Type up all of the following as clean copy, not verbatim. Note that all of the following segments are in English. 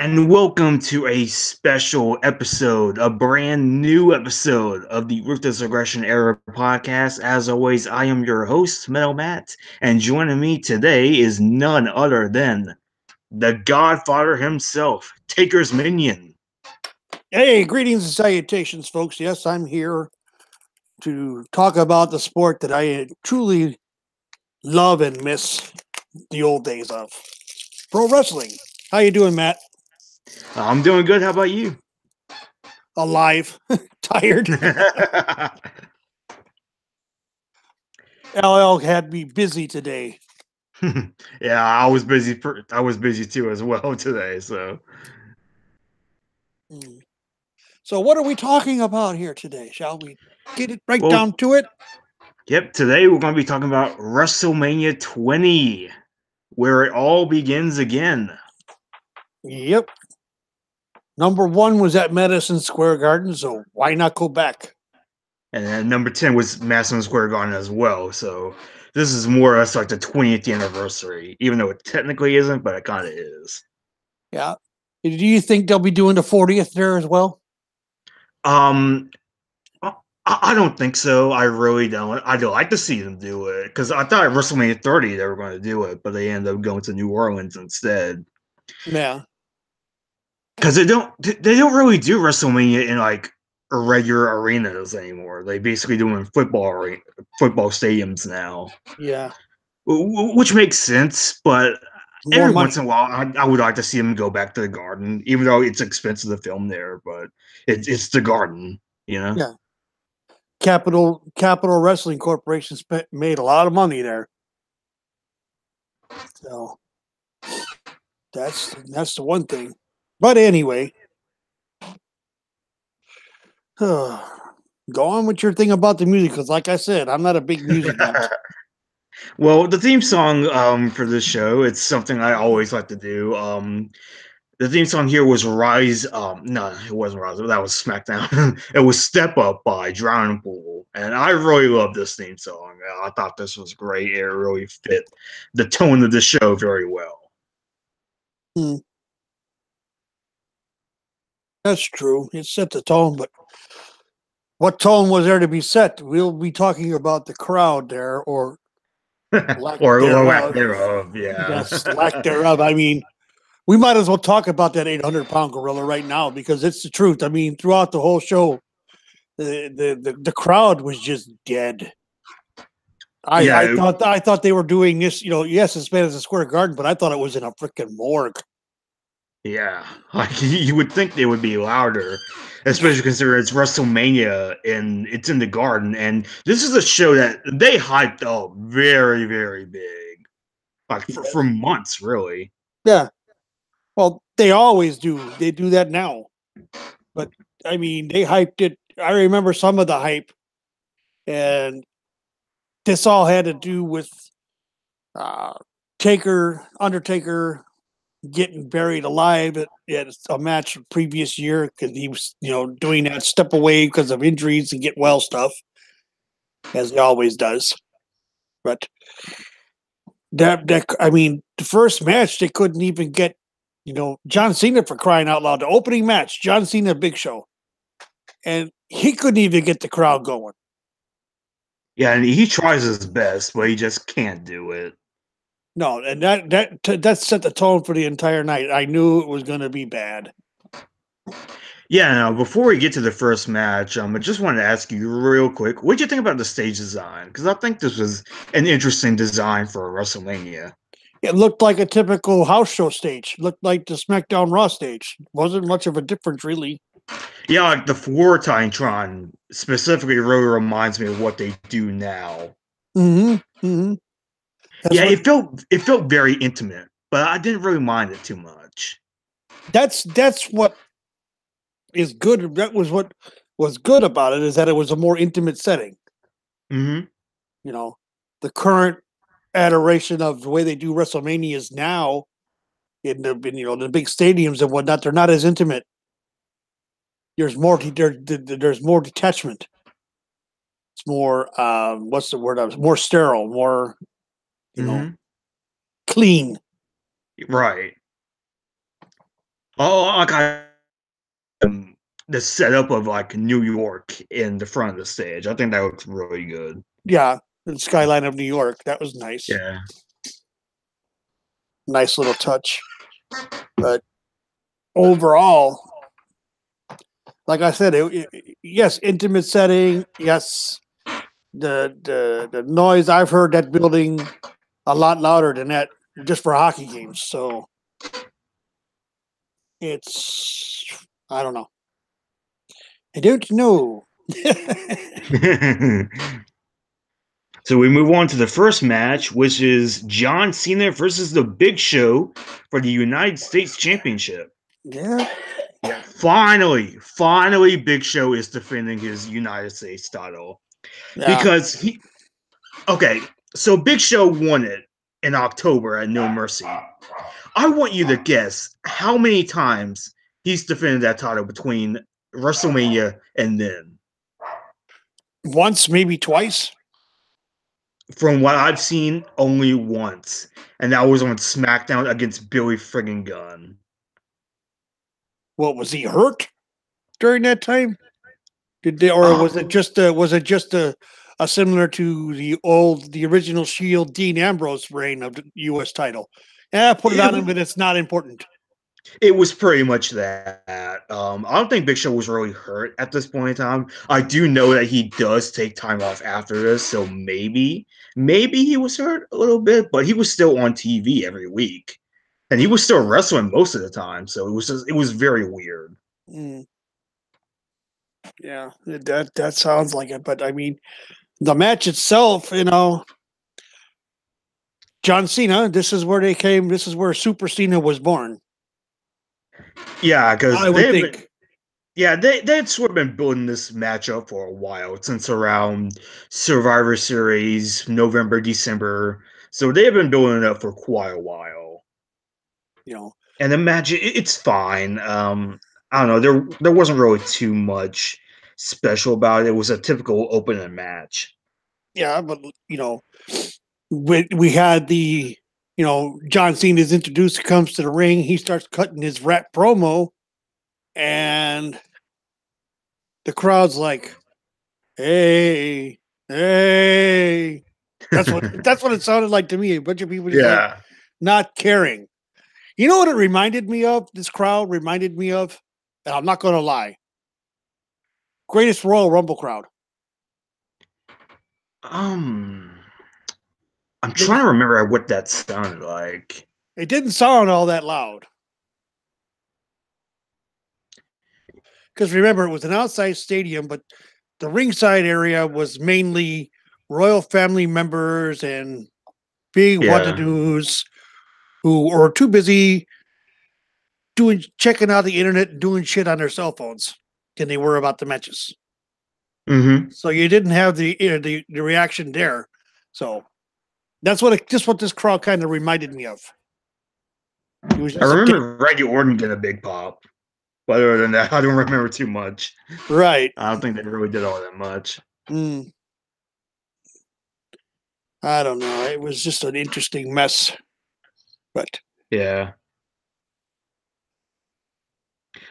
And welcome to a special episode, a brand new episode of the Ruthless Aggression Era podcast. As always, I am your host, Metal Matt, and joining me today is none other than the Godfather himself, TakersMinion. Hey, greetings and salutations, folks. Yes, I'm here to talk about the sport that I truly love and miss the old days of. Pro wrestling. How you doing, Matt? I'm doing good. How about you? Alive. Tired. LL had me busy today. Yeah, I was busy. I was busy too as well today. So So what are we talking about here today? Shall we get it right well, down to it? yep. Today we're going to be talking about WrestleMania 20, where it all begins again. Yep. Number 1 was at Madison Square Garden, so why not go back? And then number 10 was Madison Square Garden as well. So this is more or less like the 20th anniversary, even though it technically isn't, but it kind of is. Yeah. Do you think they'll be doing the 40th there as well? I don't think so. I really don't. I'd like to see them do it because I thought at WrestleMania 30 they were going to do it, but they ended up going to New Orleans instead. Yeah. Because they don't really do WrestleMania in like regular arenas anymore. They basically do them in football stadiums now. Yeah. Which makes sense, but More every money. once in a while, I would like to see them go back to the Garden, even though it's expensive to film there. But it's the Garden, you know. Yeah. Capital Wrestling Corporation made a lot of money there. So that's the one thing. But anyway, go on with your thing about the music, because like I said, I'm not a big music nut. Well, the theme song for this show, it's something I always like to do. The theme song here was Rise. No, it wasn't Rise. That was SmackDown. It was Step Up by Drowning Pool. And I really love this theme song. I thought this was great. It really fit the tone of the show very well. That's true. It set the tone, but what tone was there to be set? We'll be talking about the crowd there, or lack or lack thereof. thereof, yeah. Yes, lack thereof. I mean, we might as well talk about that 800-pound gorilla right now, because it's the truth. I mean, throughout the whole show, the crowd was just dead. I thought they were doing this, yes, it's Madison Square Garden, but I thought it was in a freaking morgue. Yeah, like you would think they would be louder, especially considering it's WrestleMania and it's in the Garden, and this is a show that they hyped up very, very big, like for months, really. Yeah. Well, they always do. They do that now. But I mean, they hyped it. I remember some of the hype, and this all had to do with Undertaker getting buried alive at a match the previous year, because he was, doing that step away because of injuries and get well stuff, as he always does. But I mean, the first match they couldn't even get, John Cena, for crying out loud. The opening match, John Cena, Big Show, and he couldn't even get the crowd going. Yeah, and he tries his best, but he just can't do it. No, and that set the tone for the entire night. I knew it was going to be bad. Yeah, now before we get to the first match, I just wanted to ask you real quick, what did you think about the stage design? Because I think this was an interesting design for a WrestleMania. It looked like a typical house show stage. Looked like the SmackDown Raw stage. Wasn't much of a difference, really. Yeah, like the floor Titantron specifically really reminds me of what they do now. Mm-hmm. Mm-hmm. Yeah, it felt very intimate, but I didn't really mind it too much. That's what is good. That was what was good about it, is that it was a more intimate setting. Mm-hmm. The current adoration of the way they do WrestleManias now in the big stadiums and whatnot, they're not as intimate. There's more detachment. It's more what's the word? More sterile, more clean. Right. Oh, like the setup of like New York in the front of the stage. I think that looks really good. Yeah, the skyline of New York. That was nice. Yeah. Nice little touch. But overall, like I said, yes, intimate setting. Yes, the noise. I've heard that building a lot louder than that just for hockey games. So it's I don't know. I don't know. So we move on to the first match, which is John Cena versus The Big Show for the United States Championship. Yeah. Yeah, finally, Big Show is defending his United States title Yeah. because okay, so Big Show won it in October at No Mercy. I want you to guess how many times he's defended that title between WrestleMania and then. Once, maybe twice. From what I've seen, only once, and that was on SmackDown against Billy friggin' Gunn. What was he hurt during that time? Did they, or was it just a similar to the original Shield Dean Ambrose reign of the U.S. title? Yeah, put it on him, but it's not important. It was pretty much that. I don't think Big Show was really hurt at this point in time. I do know that he does take time off after this, so maybe he was hurt a little bit, but he was still on TV every week, and he was still wrestling most of the time. So it was very weird. Mm. Yeah, that sounds like it. But I mean, the match itself, John Cena. This is where they came. This is where Super Cena was born. Yeah, because I would think. They'd sort of been building this matchup for a while, since around Survivor Series, November, December. So they have been building it up for quite a while. You know, And the match, it's fine. I don't know, there wasn't really too much special about it. It was a typical opening match. yeah, but we had John Cena is introduced, comes to the ring, he starts cutting his rap promo, and the crowd's like, "Hey, hey." That's what it sounded like to me. A bunch of people just like Yeah. not caring. You know what it reminded me of? This crowd reminded me of, and I'm not going to lie, greatest Royal Rumble crowd. Um, I'm They, trying to remember what that sounded like. it didn't sound all that loud. Because remember, it was an outside stadium, but the ringside area was mainly royal family members and big Yeah. wadadoos who are too busy checking out the internet and doing shit on their cell phones than they were about the matches. Mm-hmm. So you didn't have the reaction there. So that's just what this crowd kind of reminded me of. It was I just remember Randy Orton getting a big pop. But other than that, I don't remember too much. right. I don't think they really did all that much. Mm, I don't know. It was just an interesting mess, but Yeah.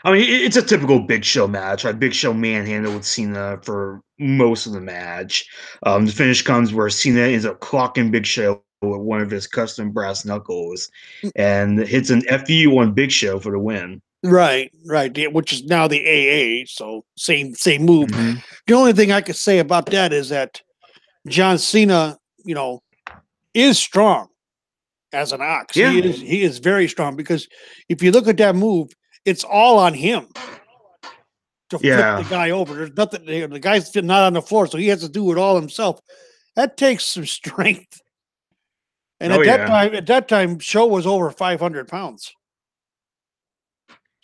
I mean, it's a typical Big Show match. Like Big Show manhandled Cena for most of the match. The finish comes where Cena ends up clocking Big Show with one of his custom brass knuckles and hits an FU on Big Show for the win. right, yeah, which is now the AA. So same move. Mm-hmm. The only thing I could say about that is that John Cena, is strong as an ox. Yeah. He is very strong because if you look at that move, it's all on him to flip the Yeah. guy over. There's nothing. The guy's not on the floor, so he has to do it all himself. That takes some strength. And Oh, yeah. at that time, Show was over 500 pounds.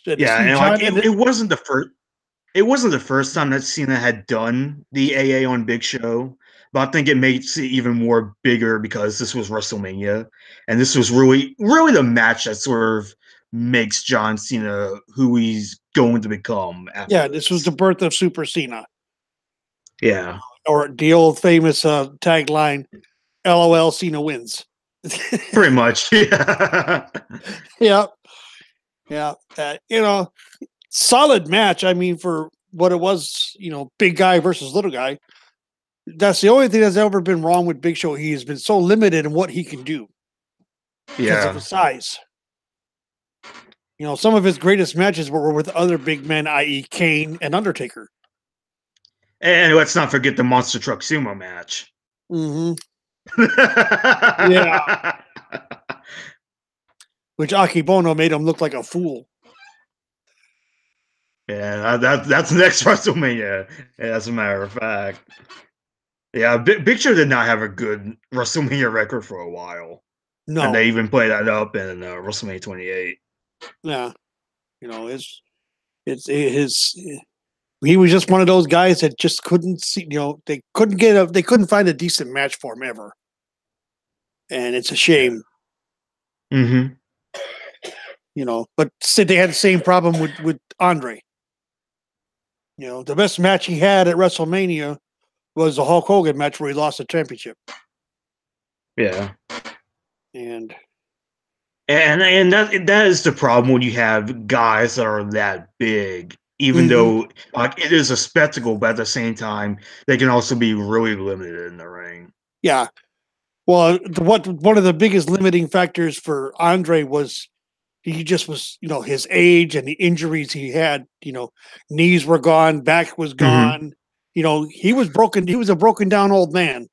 So to Yeah. see And John, like, it wasn't the first time that Cena had done the AA on Big Show, but I think it makes it even more bigger because this was WrestleMania, and this was really the match that sort of makes John Cena who he's going to become after yeah, this was the this. birth of Super Cena, Yeah, or the old famous tagline, "LOL, Cena wins." pretty much. Yeah. Yeah. Yeah, solid match. I mean, for what it was, big guy versus little guy. That's the only thing that's ever been wrong with Big Show. He has been so limited in what he can do because of Yeah. his size. Some of his greatest matches were with other big men, i.e., Kane and Undertaker. And let's not forget the Monster Truck Sumo match. Mm-hmm. Yeah, which Akibono made him look like a fool. Yeah, that's next WrestleMania, as a matter of fact. Yeah, Big Show did not have a good WrestleMania record for a while. And No, they even played that up in WrestleMania 28. yeah, it's his. He was just one of those guys that just couldn't see. They couldn't find a decent match for him ever, and it's a shame. Mm-hmm. But they had the same problem with Andre. The best match he had at WrestleMania was the Hulk Hogan match where he lost the championship. Yeah. And that is the problem when you have guys that are that big. Even though like it is a spectacle, but at the same time, they can also be really limited in the ring. yeah, well, one of the biggest limiting factors for Andre was he just was, his age and the injuries he had. Knees were gone, back was gone. He was broken. He was a broken down old man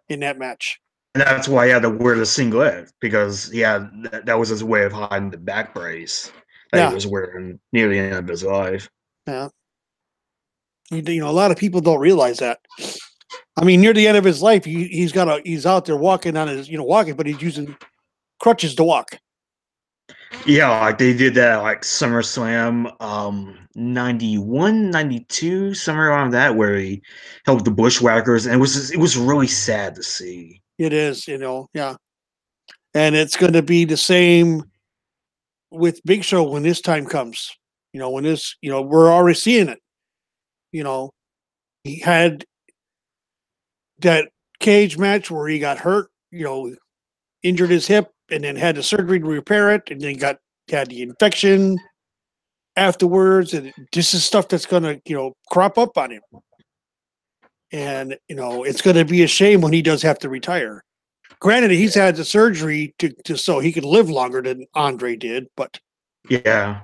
in that match. And that's why he had to wear the singlet, because that was his way of hiding the back brace that he Yeah, was wearing near the end of his life. yeah. A lot of people don't realize that. I mean, near the end of his life, he's out there walking on his, walking, but he's using crutches to walk. Yeah, like they did that like SummerSlam 91, 92, somewhere around that, where he helped the Bushwhackers, and it was really sad to see. It is, yeah. And it's going to be the same with Big Show when this time comes. When this, we're already seeing it. He had that cage match where he got hurt, injured his hip and then had the surgery to repair it, and then had the infection afterwards. And this is stuff that's going to, crop up on him. And, it's going to be a shame when he does have to retire. Granted, he's had the surgery to so he could live longer than Andre did, but Yeah.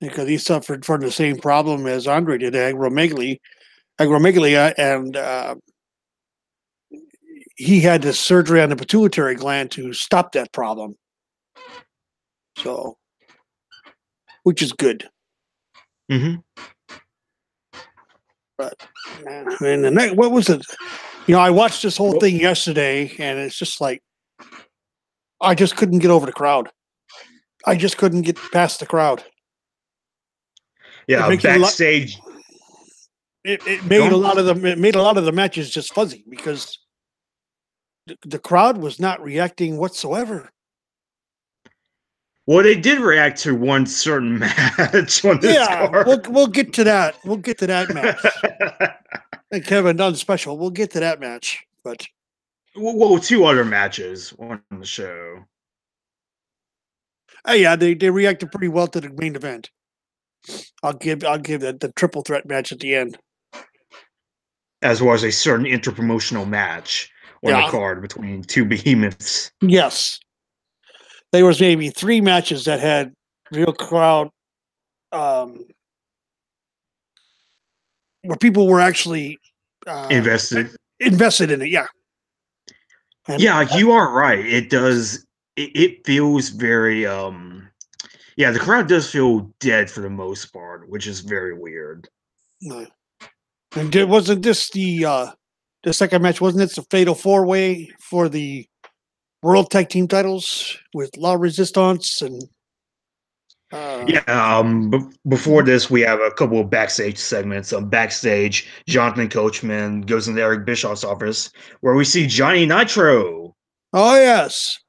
because he suffered from the same problem as Andre did, acromegalia, and he had the surgery on the pituitary gland to stop that problem. So, which is good. Mm-hmm. But and the next, what was it? I watched this whole thing yesterday, and it's just like I just couldn't get over the crowd. I just couldn't get past the crowd. Yeah, backstage. It made a lot of the matches just fuzzy because the crowd was not reacting whatsoever. Well, they did react to one certain match on this card. We'll get to that. We'll get to that match. And Kevin Dunn special. We'll get to that match, but well, two other matches on the show. Yeah, they reacted pretty well to the main event. I'll give that the triple threat match at the end, as well as a certain interpromotional match on the card between two behemoths. Yes, there was maybe 3 matches that had real crowd, where people were actually invested in it. Yeah, and you are right. It does. It feels very. The crowd does feel dead for the most part, which is very weird. No. And wasn't this the second match? Wasn't it the Fatal 4-Way for the World Tag Team titles with La Resistance and? Before this, we have a couple of backstage segments. Backstage, Jonathan Coachman goes into Eric Bischoff's office, where we see Johnny Nitro. Oh yes,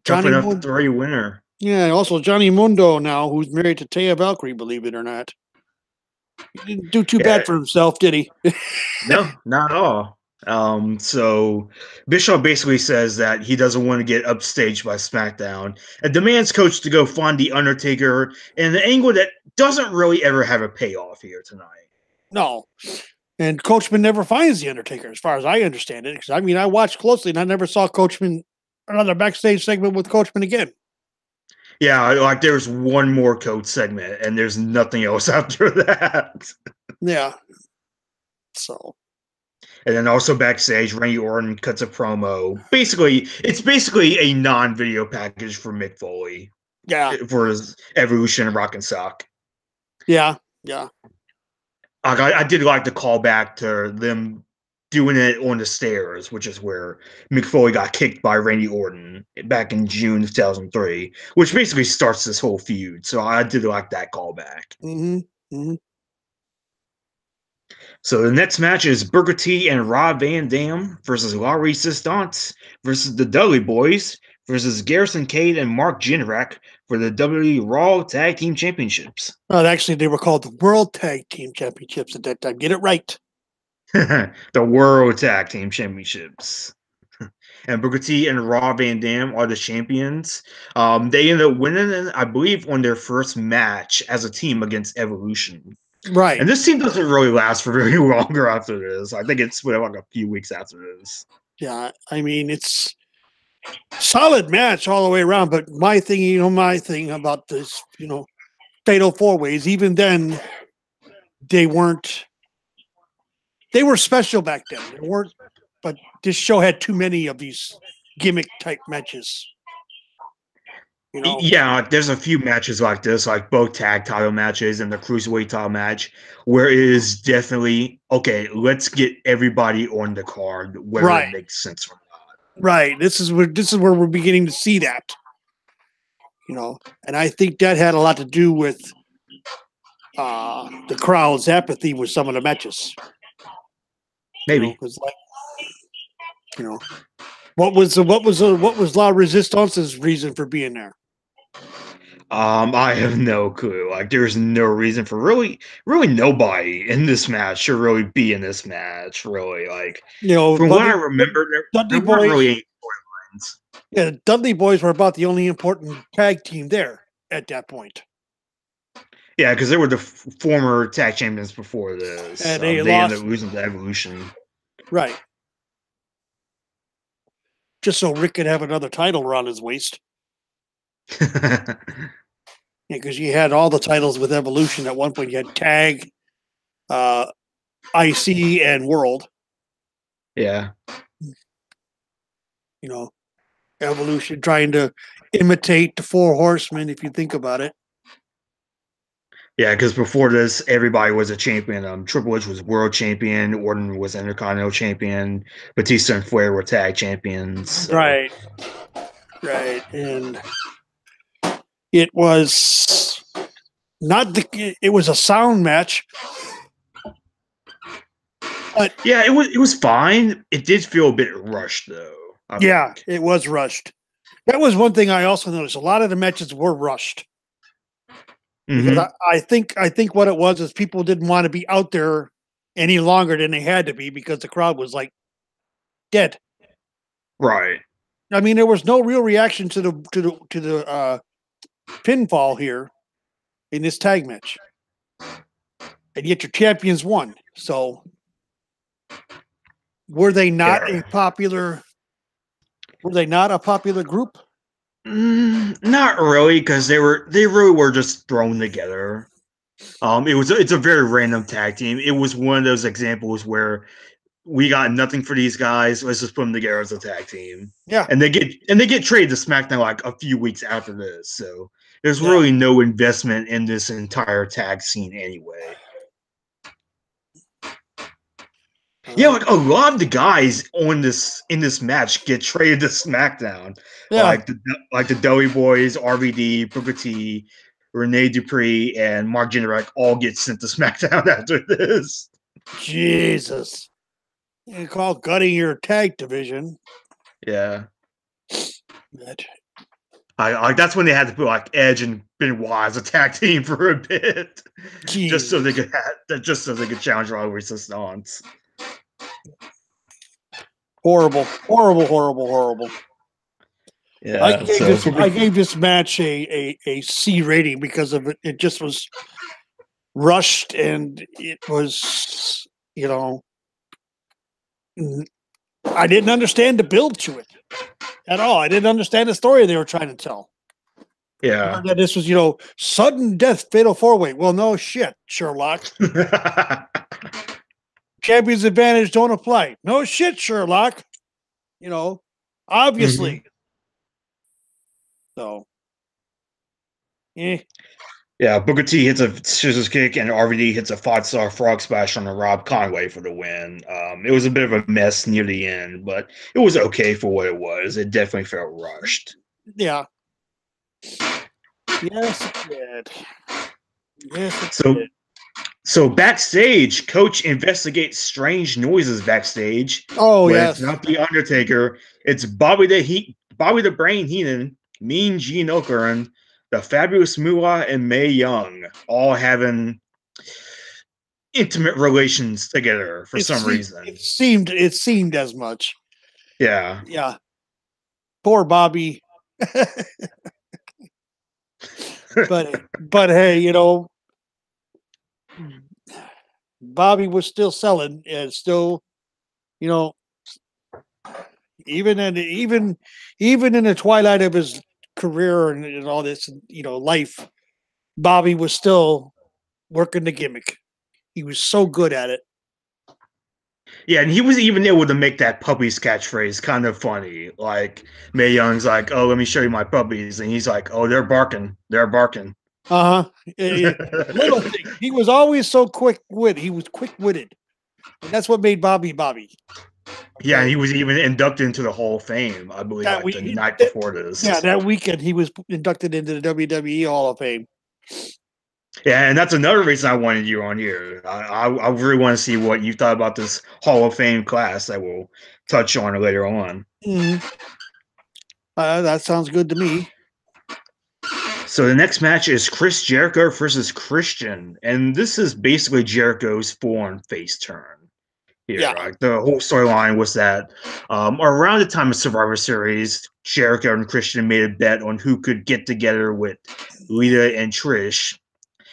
Jumping up 3 winner. Yeah, also Johnny Mundo now, who's married to Taya Valkyrie, believe it or not. He didn't do too bad for himself, did he? No, not at all. So Bischoff basically says that he doesn't want to get upstaged by SmackDown and demands Coach to go find The Undertaker in an angle that doesn't really ever have a payoff here tonight. No. And Coachman never finds the Undertaker, as far as I understand it. Because I mean, I watched closely, and I never saw Coachman another backstage segment with Coachman again. Yeah, like there's one more Coach segment, and there's nothing else after that. Yeah. So. And then also backstage, Randy Orton cuts a promo. It's basically a non-video package for Mick Foley. Yeah. For his Evolution and Rock and Sock. Yeah. Yeah. I did like the callback to them doing it on the stairs, which is where Mick Foley got kicked by Randy Orton back in June of 2003, which basically starts this whole feud. So I did like that callback. Mm-hmm. Mm-hmm. So the next match is Booker T and Rob Van Dam versus La Resistance versus the Dudley Boys versus Garrison Cade and Mark Jindrak for the WWE Raw Tag Team Championships. Actually, they were called the World Tag Team Championships at that time. Get it right. The World Tag Team Championships. And Booker T and Rob Van Dam are the champions. They ended up winning, I believe, on their first match as a team against Evolution. Right. And this team doesn't really last for very longer after this. I think it's split like a few weeks after this. Yeah, I mean, it's solid match all the way around. But my thing about this, fatal four ways, even then, they were special back then. They weren't, but this show had too many of these gimmick type matches. Yeah, there's a few matches like this, like both tag title matches and the cruiserweight title match, where it is definitely okay. Let's get everybody on the card, whether it makes sense or not. Right. This is where we're beginning to see that. And I think that had a lot to do with the crowd's apathy with some of the matches. Maybe. What was La Resistance's reason for being there? I have no clue. Like, there's no reason for really nobody in this match should really be in this match. Really, like, from what I remember, there weren't really any storylines. Yeah, the Dudley Boys were about the only important tag team there at that point. Yeah, because they were the former tag champions before this. And they ended up losing to Evolution. Right. Just so Rick could have another title around his waist. Because you had all the titles with Evolution at one point. You had Tag, IC, and World. Yeah. Evolution trying to imitate the Four Horsemen, if you think about it. Yeah, because before this, everybody was a champion. Triple H was world champion. Orton was Intercontinental champion. Batista and Flair were tag champions. So. Right. And it was it was a sound match. But yeah, it was fine. It did feel a bit rushed, though. Yeah, it was rushed. That was one thing I also noticed. A lot of the matches were rushed. Because I think what it was is people didn't want to be out there any longer than they had to be because the crowd was like dead. Right. I mean, there was no real reaction to the pinfall here in this tag match, and yet your champions won. So, were they not a popular? Were they not a popular group? Not really, because they really were just thrown together. It's a very random tag team. It was one of those examples where we got nothing for these guys. Let's just put them together as a tag team. Yeah, and they get traded to SmackDown like a few weeks after this. So there's really no investment in this entire tag scene anyway. Yeah, like a lot of the guys in this match get traded to SmackDown. Yeah. Like the Dudley Boys, RVD, Booker T, Rene Dupree, and Mark Jindrak all get sent to SmackDown after this. Jesus. You call gutting your tag division. Yeah. That's when they had to put like Edge and Benoit as a tag team for a bit. Just so they could challenge all Resistance. Horrible, horrible, horrible, horrible. Yeah. So I gave this match a C rating because of it. It just was rushed and it was, you know, I didn't understand the build to it at all. I didn't understand the story they were trying to tell. yeah. That this was, sudden death, fatal four way. Well, no shit, Sherlock. Champion's advantage don't apply. No shit, Sherlock. hmm Obviously. So, eh. Yeah, Booker T hits a scissors kick, and RVD hits a 5-star frog splash on a Rob Conway for the win. It was a bit of a mess near the end, but it was okay for what it was. It definitely felt rushed. Yeah. Yes, it did. Yes, it So, did. so backstage, Coach investigates strange noises backstage, Oh, but it's yes. not the Undertaker. It's Bobby the Brain Heenan, Mean Gene Okerlund, the Fabulous Moolah, and Mae Young, all having intimate relations together for some reason. It seemed as much. Yeah. Yeah. Poor Bobby. But hey, Bobby was still selling and still, you know, even in the twilight of his career and all this, life, Bobby was still working the gimmick. He was so good at it. Yeah, and he was even able to make that puppies catchphrase kind of funny. Like Mae Young's like, "Oh, let me show you my puppies," and he's like, "Oh, they're barking, they're barking." Uh-huh. Little thing. He was always so quick witted. He was quick witted. And that's what made Bobby Bobby. Yeah, and Okay. he was even inducted into the Hall of Fame, I believe, That like the we night before this. Yeah, that weekend he was inducted into the WWE Hall of Fame. Yeah, and that's another reason I wanted you on here. I really want to see what you thought about this Hall of Fame class that we'll touch on later on. Mm-hmm. That sounds good to me. So the next match is Chris Jericho versus Christian, and this is basically Jericho's full-on face turn here. Yeah. Like the whole storyline was that around the time of Survivor Series, Jericho and Christian made a bet on who could get together with Lita and Trish,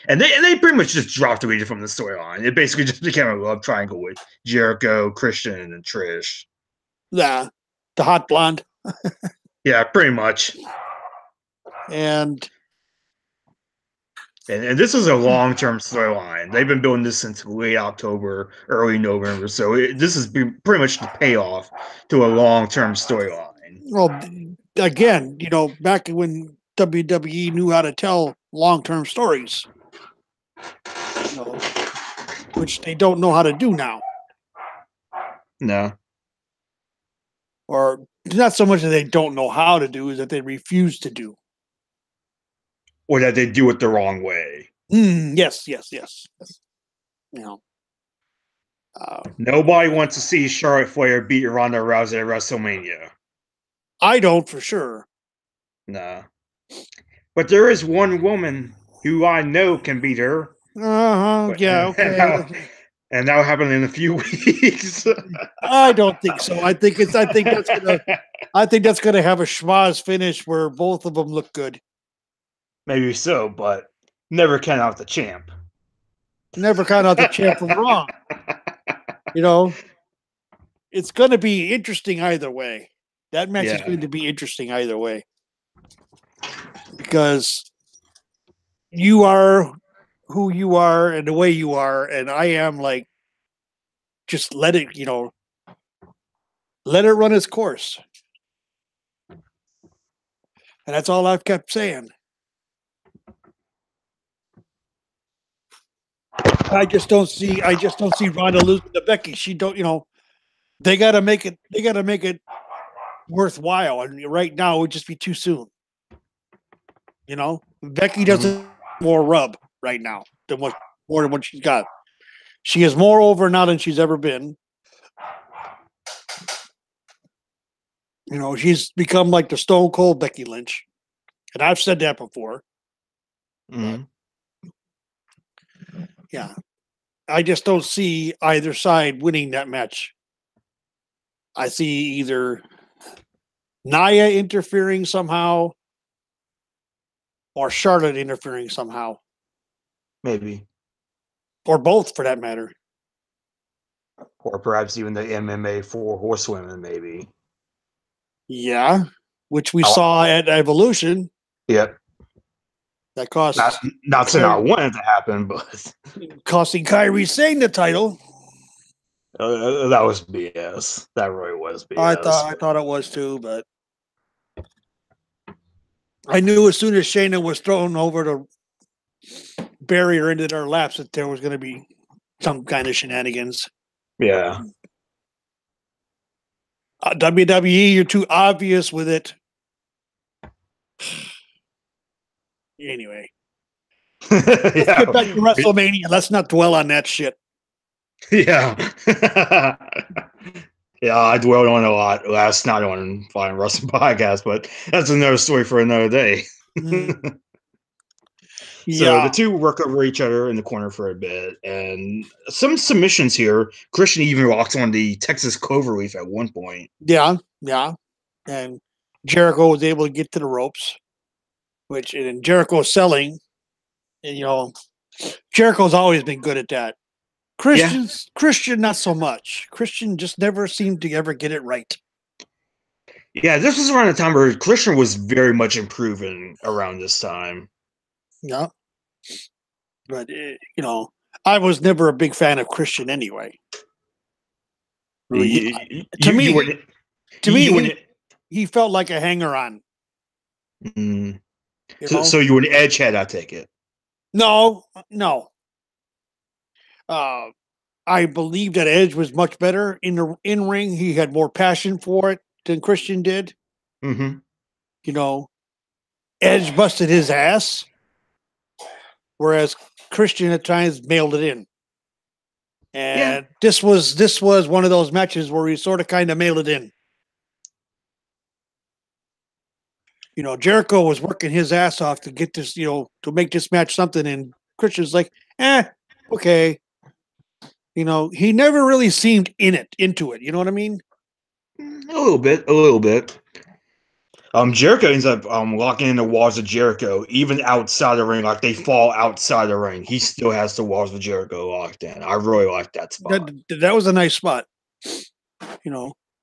and they pretty much just dropped Lita from the storyline. It basically just became a love triangle with Jericho, Christian, and Trish. Yeah. The hot blonde. Yeah, pretty much. And And this is a long term storyline. They've been building this since late October, early November. So this is pretty much the payoff to a long term storyline. well, again, back when WWE knew how to tell long-term stories, you know, which they don't know how to do now. No. Or not so much that they don't know how to do, is that they refuse to do. Or that they do it the wrong way. Yes, yes, yes. You know, Nobody wants to see Charlotte Flair beat Ronda Rousey at WrestleMania. I don't for sure. No. But there is one woman who I know can beat her. Uh-huh. But, Yeah, okay. and that'll happen in a few weeks. I don't think so. I think that's gonna have a schmaz finish where both of them look good. Maybe so, but never count out the champ. Never count out the champ from wrong. It's gonna be interesting either way. That match is going Yeah. to be interesting either way. Because you are who you are and the way you are, and I am like just let it run its course. And that's all I've kept saying. I just don't see Ronda losing to Becky. She don't, they gotta make it worthwhile. And right now it would just be too soon. Becky doesn't more rub right now more than what she's got. She is more over now than she's ever been. She's become like the Stone Cold Becky Lynch. And I've said that before. Mm-hmm. Yeah. I just don't see either side winning that match. I see either Nia interfering somehow or Charlotte interfering somehow, Maybe. or both for that matter. Or perhaps even the MMA four horsewomen, maybe. Yeah, which we Oh, saw at Evolution. yep. That Not saying I want it to happen, but costing Kyrie Sane the title. that was BS. That really was I BS. thought it was too, but I knew as soon as Shayna was thrown over to bury her into their laps that there was going to be some kind of shenanigans. Yeah. WWE, you're too obvious with it. Anyway, let's get back to Yeah. WrestleMania. Let's not dwell on that shit. Yeah. Yeah, I dwelled on it a lot last night on Fine Wrestling Podcast, but that's another story for another day. Mm, So the yeah, two work over each other in the corner for a bit, and some submissions here. Christian even walked on the Texas Cloverleaf at one point. yeah. And Jericho was able to get to the ropes, which and Jericho selling. And, Jericho's always been good at that. Yeah, Christian, not so much. Christian just never seemed to ever get it right. yeah. This was around the time where Christian was very much improving around this time. Yeah, but I was never a big fan of Christian anyway. You, To you me, wouldn't. to You me, wouldn't. he felt like a hanger on. Mm, You so, know, so you were an edge head, I take it. no. Uh, I believe that Edge was much better in the in ring. He had more passion for it than Christian did. Mm-hmm. You know, Edge busted his ass, whereas Christian at times mailed it in. Yeah. And this was one of those matches where he sort of kind of mailed it in. Jericho was working his ass off to get this, to make this match something, and Christian's like, okay. He never really seemed into it. You know what I mean? A little bit, a little bit. Jericho ends up locking in the walls of Jericho, even outside the ring. Like they fall outside the ring, he still has the walls of Jericho locked in. I really like that spot. That was a nice spot.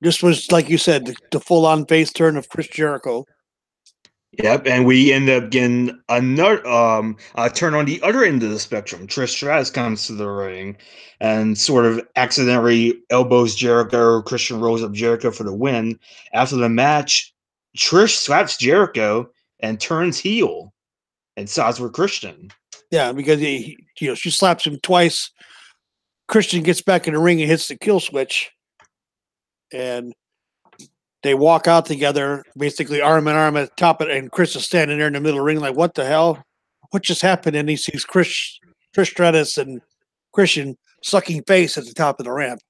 This was like you said, the full on face turn of Chris Jericho. Yep, and we end up getting another turn on the other end of the spectrum. Trish Stratus comes to the ring and sort of accidentally elbows Jericho. Christian rolls up Jericho for the win. After the match, Trish slaps Jericho and turns heel and sides with Christian. Yeah, because she slaps him twice. Christian gets back in the ring and hits the kill switch, and they walk out together, basically arm in arm at the top of it, and Chris is standing there in the middle of the ring like, what the hell? What just happened? And he sees Trish Stratus and Christian sucking face at the top of the ramp.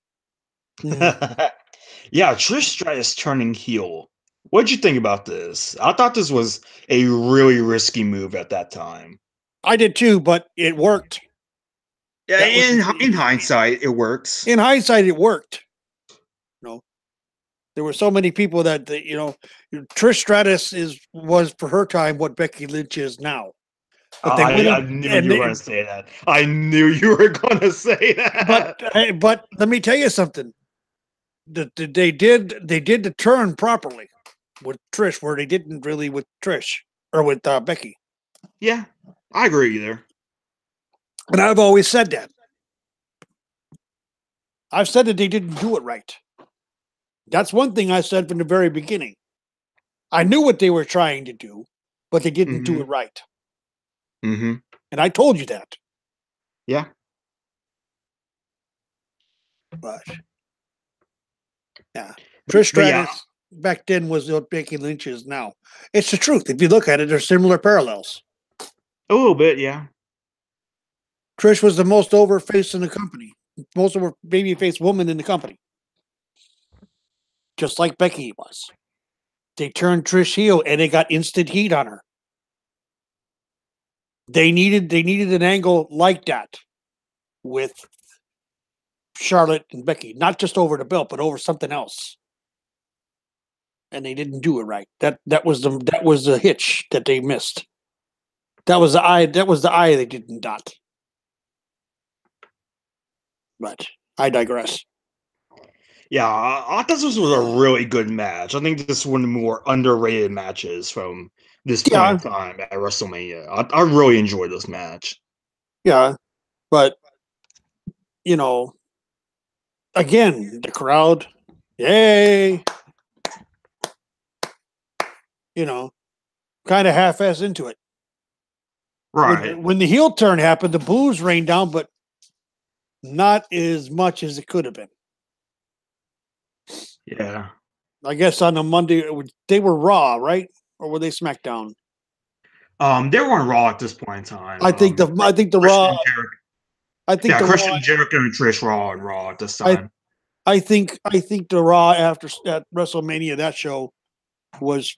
Yeah, Trish Stratus turning heel. What'd you think about this? I thought this was a really risky move at that time. I did too, but it worked. Yeah, in hindsight, it works. In hindsight, it worked. There were so many people that Trish Stratus was for her time what Becky Lynch is now. But they I knew you were going to say that. I knew you were going to say that. But let me tell you something. They did the turn properly with Trish, where they didn't really with Trish or with Becky. Yeah, I agree there. And I've always said that. I've said that they didn't do it right. That's one thing I said from the very beginning. I knew what they were trying to do, but they didn't do it right. Mm-hmm. And I told you that. Yeah. But yeah, Trish Stratus back then was what Becky Lynch is now. It's the truth. If you look at it, there's similar parallels. A little bit, yeah. Trish was the most over face in the company, most over babyface woman in the company, just like Becky was. They turned Trish heel, and they got instant heat on her. They needed an angle like that with Charlotte and Becky, not just over the belt, but over something else. and they didn't do it right. That was the hitch that they missed. That was the eye. That was the eye they didn't dot. But I digress. Yeah, I thought this was a really good match. I think this is one of the more underrated matches from this point in Yeah, time at WrestleMania. I really enjoyed this match. yeah, but you know, again, the crowd, yay, kind of half-ass into it. Right. When the heel turn happened, the boos rained down, but not as much as it could have been. Yeah. I guess on a Monday they were Raw, right, or were they SmackDown? They were on Raw at this point in time. I think the Christian Raw. and Jericho. I think Yeah, the Raw. Christian Jericho and Trish Raw on Raw at this I time. I think the Raw after at WrestleMania, that show was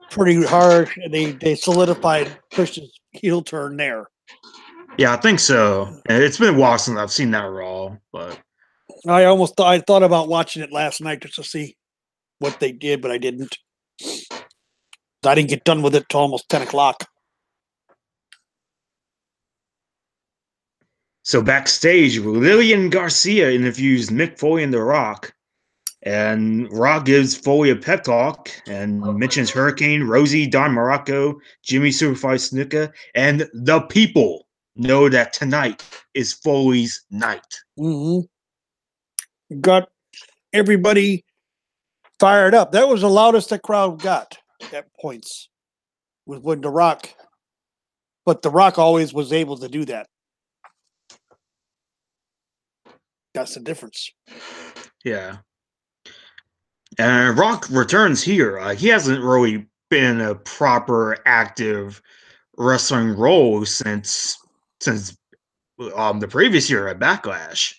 pretty harsh, and they solidified Christian's heel turn there. Yeah, I think so. And it's been a while since I've seen that Raw, but I thought about watching it last night just to see what they did, but I didn't. I didn't get done with it till almost 10 o'clock. so backstage, Lillian Garcia interviews Mick Foley and The Rock, and Rock gives Foley a pep talk and mentions Hurricane, Rosie, Don Morocco, Jimmy Superfly Snuka, and the people know that tonight is Foley's night. Mm-hmm. Got everybody fired up. That was the loudest the crowd got at points with when The Rock, but The Rock always was able to do that. That's the difference. Yeah. And Rock returns here. He hasn't really been in a proper active wrestling role since the previous year at Backlash.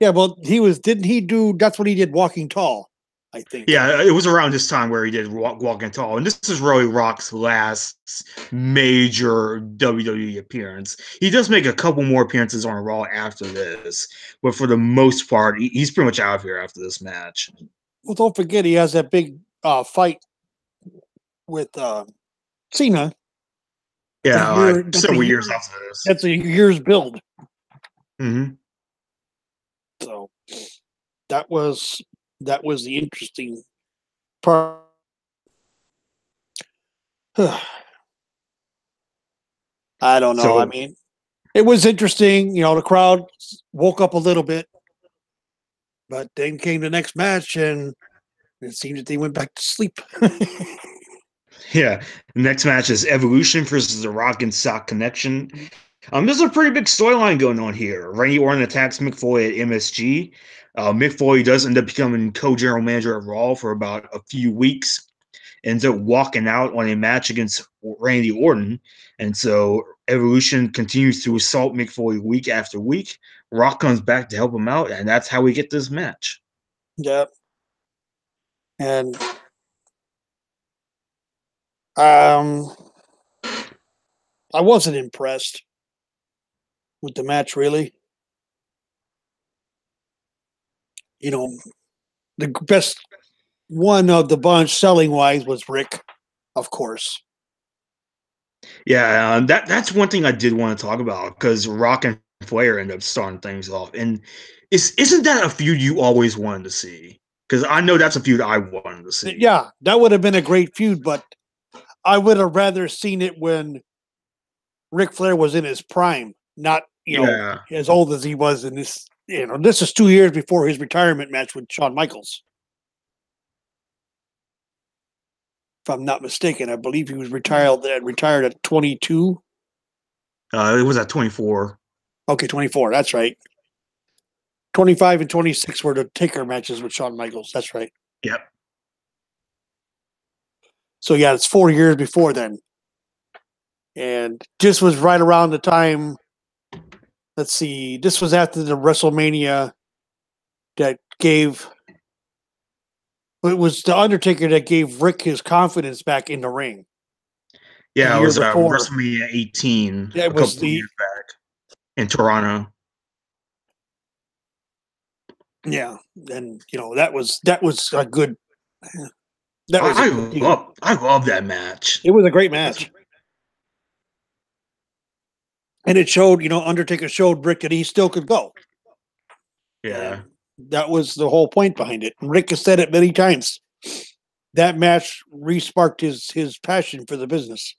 Yeah, well, didn't he do? That's what he did. Walking Tall, I think. Yeah, it was around this time where he did Walking Tall, and this is really Rock's last major WWE appearance. He does make a couple more appearances on Raw after this, but for the most part, he's pretty much out of here after this match. Well, don't forget he has that big fight with Cena. Yeah, several years after this. That's a year's build. Mm-hmm. So that was the interesting part. I don't know. So, I mean, it was interesting. The crowd woke up a little bit, but then came the next match, and it seemed that they went back to sleep. yeah, the next match is Evolution versus the Rock and Sock Connection. There's a pretty big storyline going on here. Randy Orton attacks Mick Foley at MSG. Mick Foley does end up becoming co-general manager of Raw for about a few weeks. Ends up walking out on a match against Randy Orton. And so Evolution continues to assault Mick Foley week after week. Rock comes back to help him out, and that's how we get this match. Yeah. And I wasn't impressed with the match, really. The best one of the bunch selling wise was Rick, of course. Yeah, that's one thing I did want to talk about because Rock and Flair end up starting things off. And isn't that a feud you always wanted to see? Because I know that's a feud I wanted to see. Yeah, that would have been a great feud, but I would have rather seen it when Ric Flair was in his prime, not as old as he was in this. This is 2 years before his retirement match with Shawn Michaels. If I'm not mistaken, I believe he was retired at 22. It was at 24. Okay, 24. That's right. 25 and 26 were the Taker matches with Shawn Michaels. That's right. Yep. So yeah, it's 4 years before then. And this was right around the time. Let's see. This was after the WrestleMania that gave. It was the Undertaker that gave Rick his confidence back in the ring. Yeah, it was WrestleMania 18 a couple of years back in Toronto. Yeah, and that was a good. That was a I good team. I love that match. It was a great match. And it showed, Undertaker showed Rick that he still could go. Yeah. And that was the whole point behind it. And Rick has said it many times. That match re-sparked his passion for the business.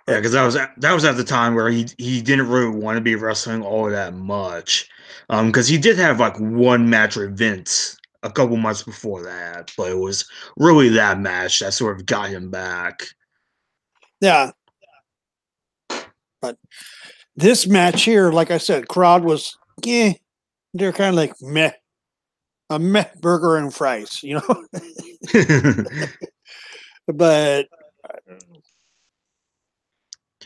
Yeah, because that was at the time where he didn't really want to be wrestling all that much, because he did have like one match with Vince a couple months before that, but it was really that match that sort of got him back. Yeah, but this match here, like I said, crowd was they're kind of like meh, a meh burger and fries, But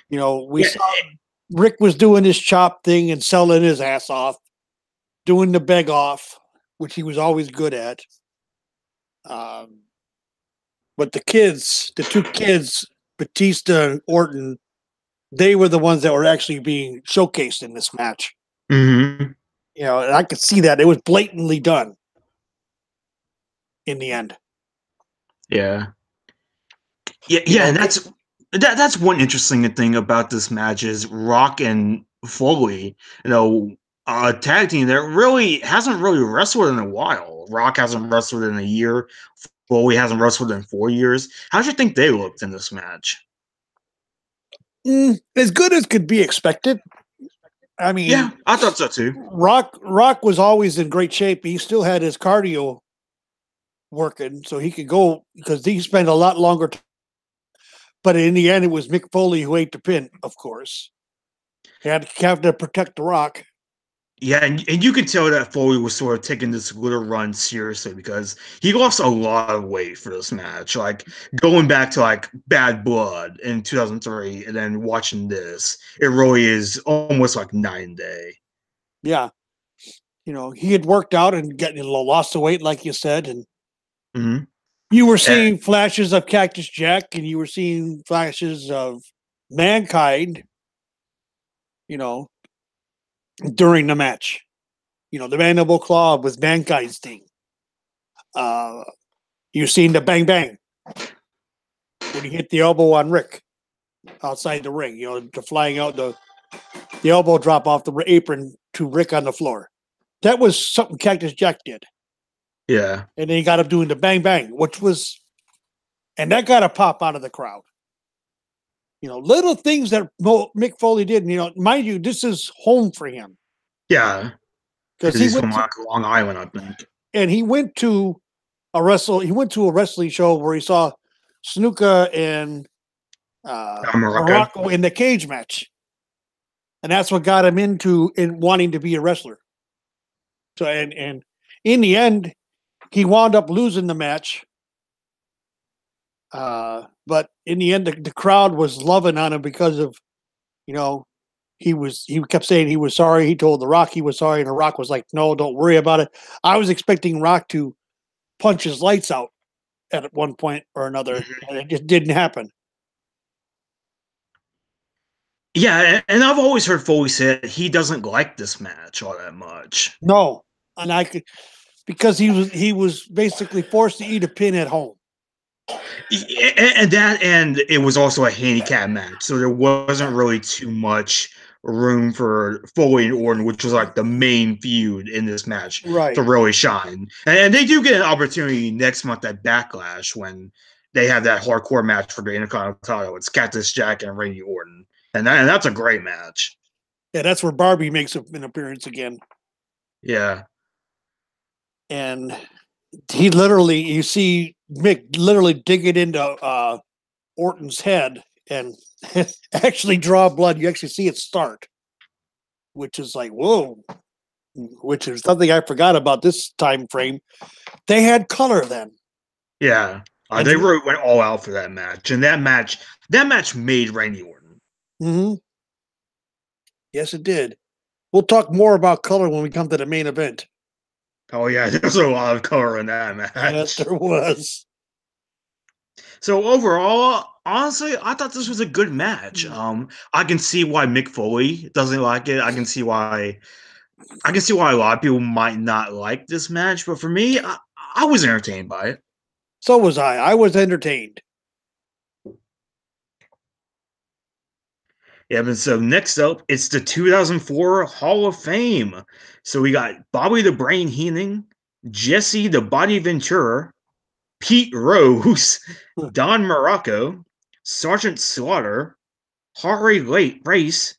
we Yeah, saw Rick was doing his chop thing and selling his ass off, doing the beg off, which he was always good at. Um, but the two kids, Batista and Orton, they were the ones that were actually being showcased in this match. hmm And I could see that it was blatantly done in the end. yeah, yeah, You yeah, know, and that's one interesting thing about this match is Rock and Foley, tag team that really hasn't really wrestled in a while. Rock hasn't wrestled in a year. Foley hasn't wrestled in 4 years. How do you think they looked in this match? as good as could be expected. I Yeah, mean, I thought so too. Rock was always in great shape. He still had his cardio working, so he could go because he spent a lot longer. But in the end, it was Mick Foley who ate the pin. Of course, he had to have to protect the Rock. Yeah, and you could tell that Foley was sort of taking this little run seriously because he lost a lot of weight for this match. Like going back to like Bad Blood in 2003 and then watching this, it really is almost like night and day. Yeah, he had worked out and getting lost the weight, like you said, and Mm-hmm. you were seeing flashes of Cactus Jack, and you were seeing flashes of Mankind. During the match, the Mandible Claw was Mankind's thing. Uh, you seen the bang bang when he hit the elbow on Rick outside the ring. The flying out the elbow drop off the apron to Rick on the floor. That was something Cactus Jack did. Yeah. And then he got up doing the bang bang, and that got a pop out of the crowd. Little things that Mick Foley did. And, mind you, this is home for him Yeah. because Because he's from like Long Island, I think. he went to a wrestling show where he saw Snuka and Morocco in the cage match, and that's what got him into wanting to be a wrestler. So and in the end, he wound up losing the match. But in the end, the crowd was loving on him because of, he kept saying he was sorry. He told The Rock he was sorry, and The Rock was like, "No, don't worry about it." I was expecting Rock to punch his lights out at one point or another, and it just didn't happen. Yeah, and I've always heard Foley say he doesn't like this match all that much. No, and I could because he was basically forced to eat a pin at home. And it was also a handicap match, so there wasn't really too much room for Foley and Orton, which was like the main feud in this match, Right. to really shine. And they do get an opportunity next month at Backlash when they have that hardcore match for the Intercontinental title. It's Cactus Jack and Randy Orton, and that's a great match. Yeah, that's where Barbie makes an appearance again. Yeah. And you see Mick literally dig it into Orton's head and actually draw blood. You actually see it start, which is like, whoa, which is something I forgot about this time frame. They had color then. Yeah. They really went all out for that match. And that match made Randy Orton. Mm-hmm. Yes, it did. We'll talk more about color when we come to the main event. Oh yeah, there's a lot of color in that match. Yes, there was. So overall, honestly, I thought this was a good match. I can see why Mick Foley doesn't like it. I can see why I can see why a lot of people might not like this match, but for me, I was entertained by it. So was I. I was entertained. Yeah, but so next up, it's the 2004 Hall of Fame. So we got Bobby the Brain Heenan, Jesse the Body Ventura, Pete Rose, Don Morocco, Sergeant Slaughter, Harley Race,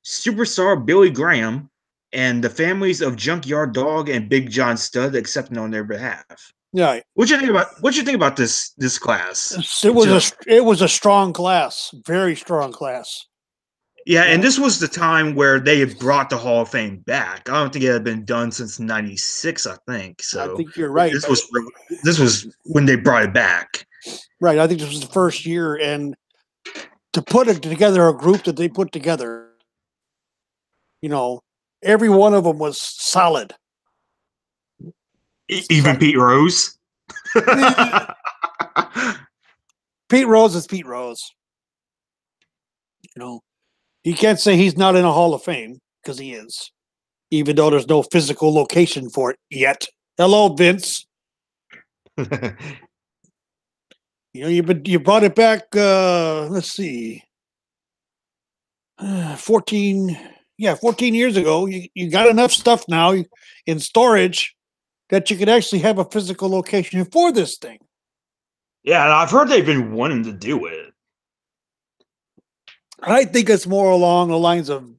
Superstar Billy Graham, and the families of Junkyard Dog and Big John Studd accepting on their behalf. Yeah, What you think about this class? it was a strong class, very strong class. Yeah, You and know, this was the time where they had brought the Hall of Fame back. I don't think it had been done since '96. I think I so. think you're right. This was when they brought it back. Right, I think this was the first year, and to put it together, a group that they put together, you know, every one of them was solid. Even So, Pete Rose. Pete Rose is Pete Rose. You know, you can't say he's not in a Hall of Fame because he is, even though there's no physical location for it yet. Hello, Vince. You brought it back. Let's see, 14. Yeah, 14 years ago. You got enough stuff now in storage that you could actually have a physical location for this thing. Yeah, and I've heard they've been wanting to do it. I think it's more along the lines of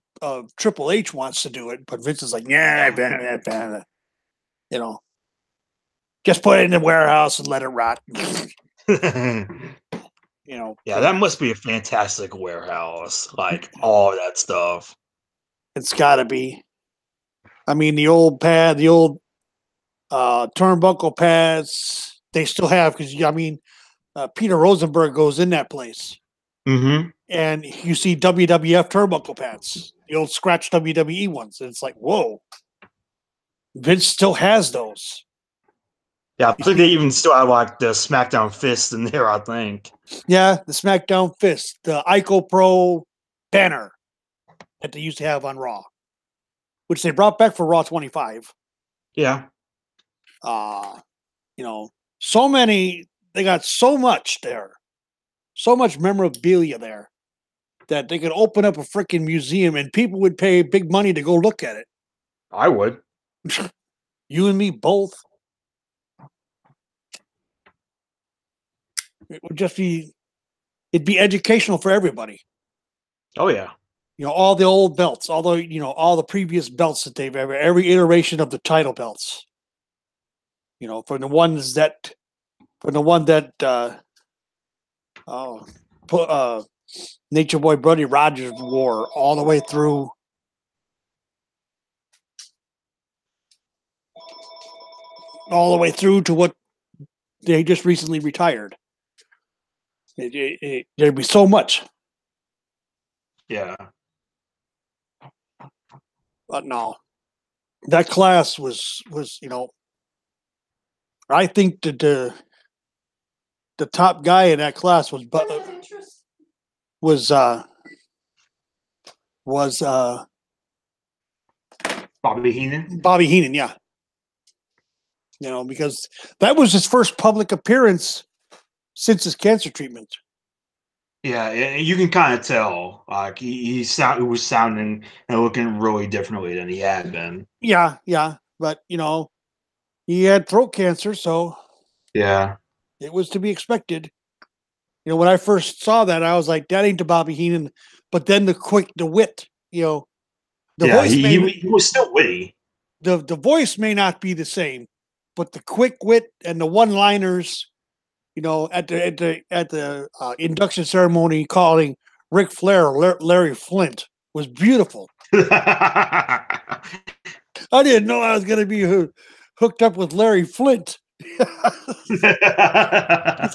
Triple H wants to do it, but Vince is like, yeah, you know, just put it in the warehouse and let it rot. You know, Yeah, that must be a fantastic warehouse. Like all that stuff. it's got to be. I mean, the old turnbuckle pads, they still have because I mean, Peter Rosenberg goes in that place, Mm-hmm. and you see WWF turnbuckle pads, the old scratch WWE ones, and it's like, whoa, Vince still has those. Yeah, I think they even still have like the SmackDown fist in there, I think. Yeah, the SmackDown Fist, the Ico Pro banner that they used to have on Raw, which they brought back for Raw 25. Yeah. Uh, so many, they got so much there, so much memorabilia there that they could open up a freaking museum and people would pay big money to go look at it. I would. You and me both. It would just be, it'd be educational for everybody. Oh yeah. All the old belts, all the previous belts that they've every iteration of the title belts. From the one that Nature Boy Buddy Rogers wore all the way through to what they just recently retired. There'd be so much. Yeah. But no, that class was I think that the top guy in that class was was Bobby Heenan. Bobby Heenan, yeah. Because that was his first public appearance since his cancer treatment. Yeah, you can kind of tell. Like he was sounding and looking really differently than he had been. Yeah, but he had throat cancer, so Yeah. it was to be expected. When I first saw that, I was like, "That ain't the Bobby Heenan." But then the wit, the Yeah, voice he was still witty. the voice may not be the same, but the quick wit and the one-liners, at the induction ceremony, calling Ric Flair Larry Flint was beautiful. I didn't know I was going to be hooked up with Larry Flint. So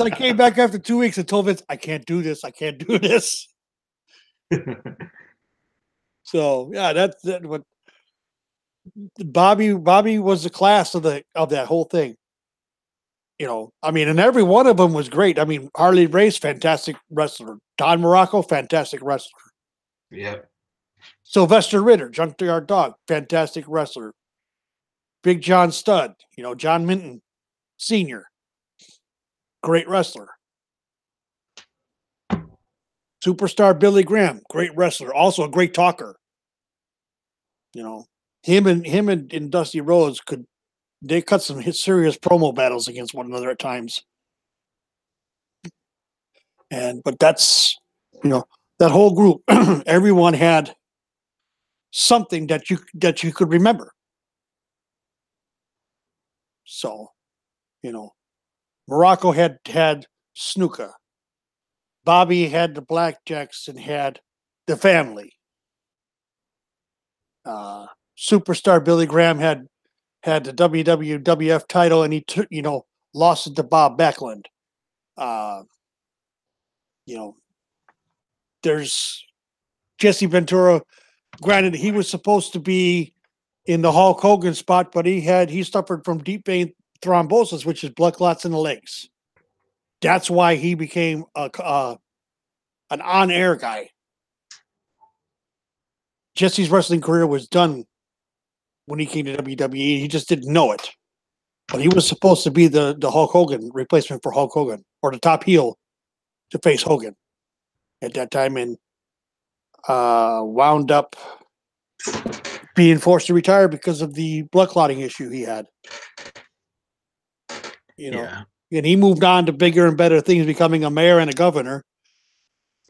I came back after 2 weeks and told Vince, I can't do this. I can't do this. So yeah, that's what Bobby was the class of that whole thing. I mean, and every one of them was great. I mean, Harley Race, fantastic wrestler. Don Morocco, fantastic wrestler. Yeah. Sylvester Ritter, Junkyard Dog, fantastic wrestler. Big John Studd, John Minton Sr., great wrestler. Superstar Billy Graham, great wrestler, also a great talker. Him and Dusty Rhodes they cut some serious promo battles against one another at times. But that's that whole group, everyone had something that you could remember. So, Morocco had Snuka. Bobby had the Blackjacks and had the family. Superstar Billy Graham had the WWF title, and he lost it to Bob Backlund. There's Jesse Ventura. Granted, he was supposed to be in the Hulk Hogan spot, but he suffered from deep vein thrombosis, which is blood clots in the legs. That's why he became an on-air guy. Jesse's wrestling career was done when he came to WWE. He just didn't know it. But he was supposed to be the Hulk Hogan replacement for Hulk Hogan, or the top heel to face Hogan at that time, and wound up being forced to retire because of the blood clotting issue he had. Yeah. And he moved on to bigger and better things, becoming a mayor and a governor.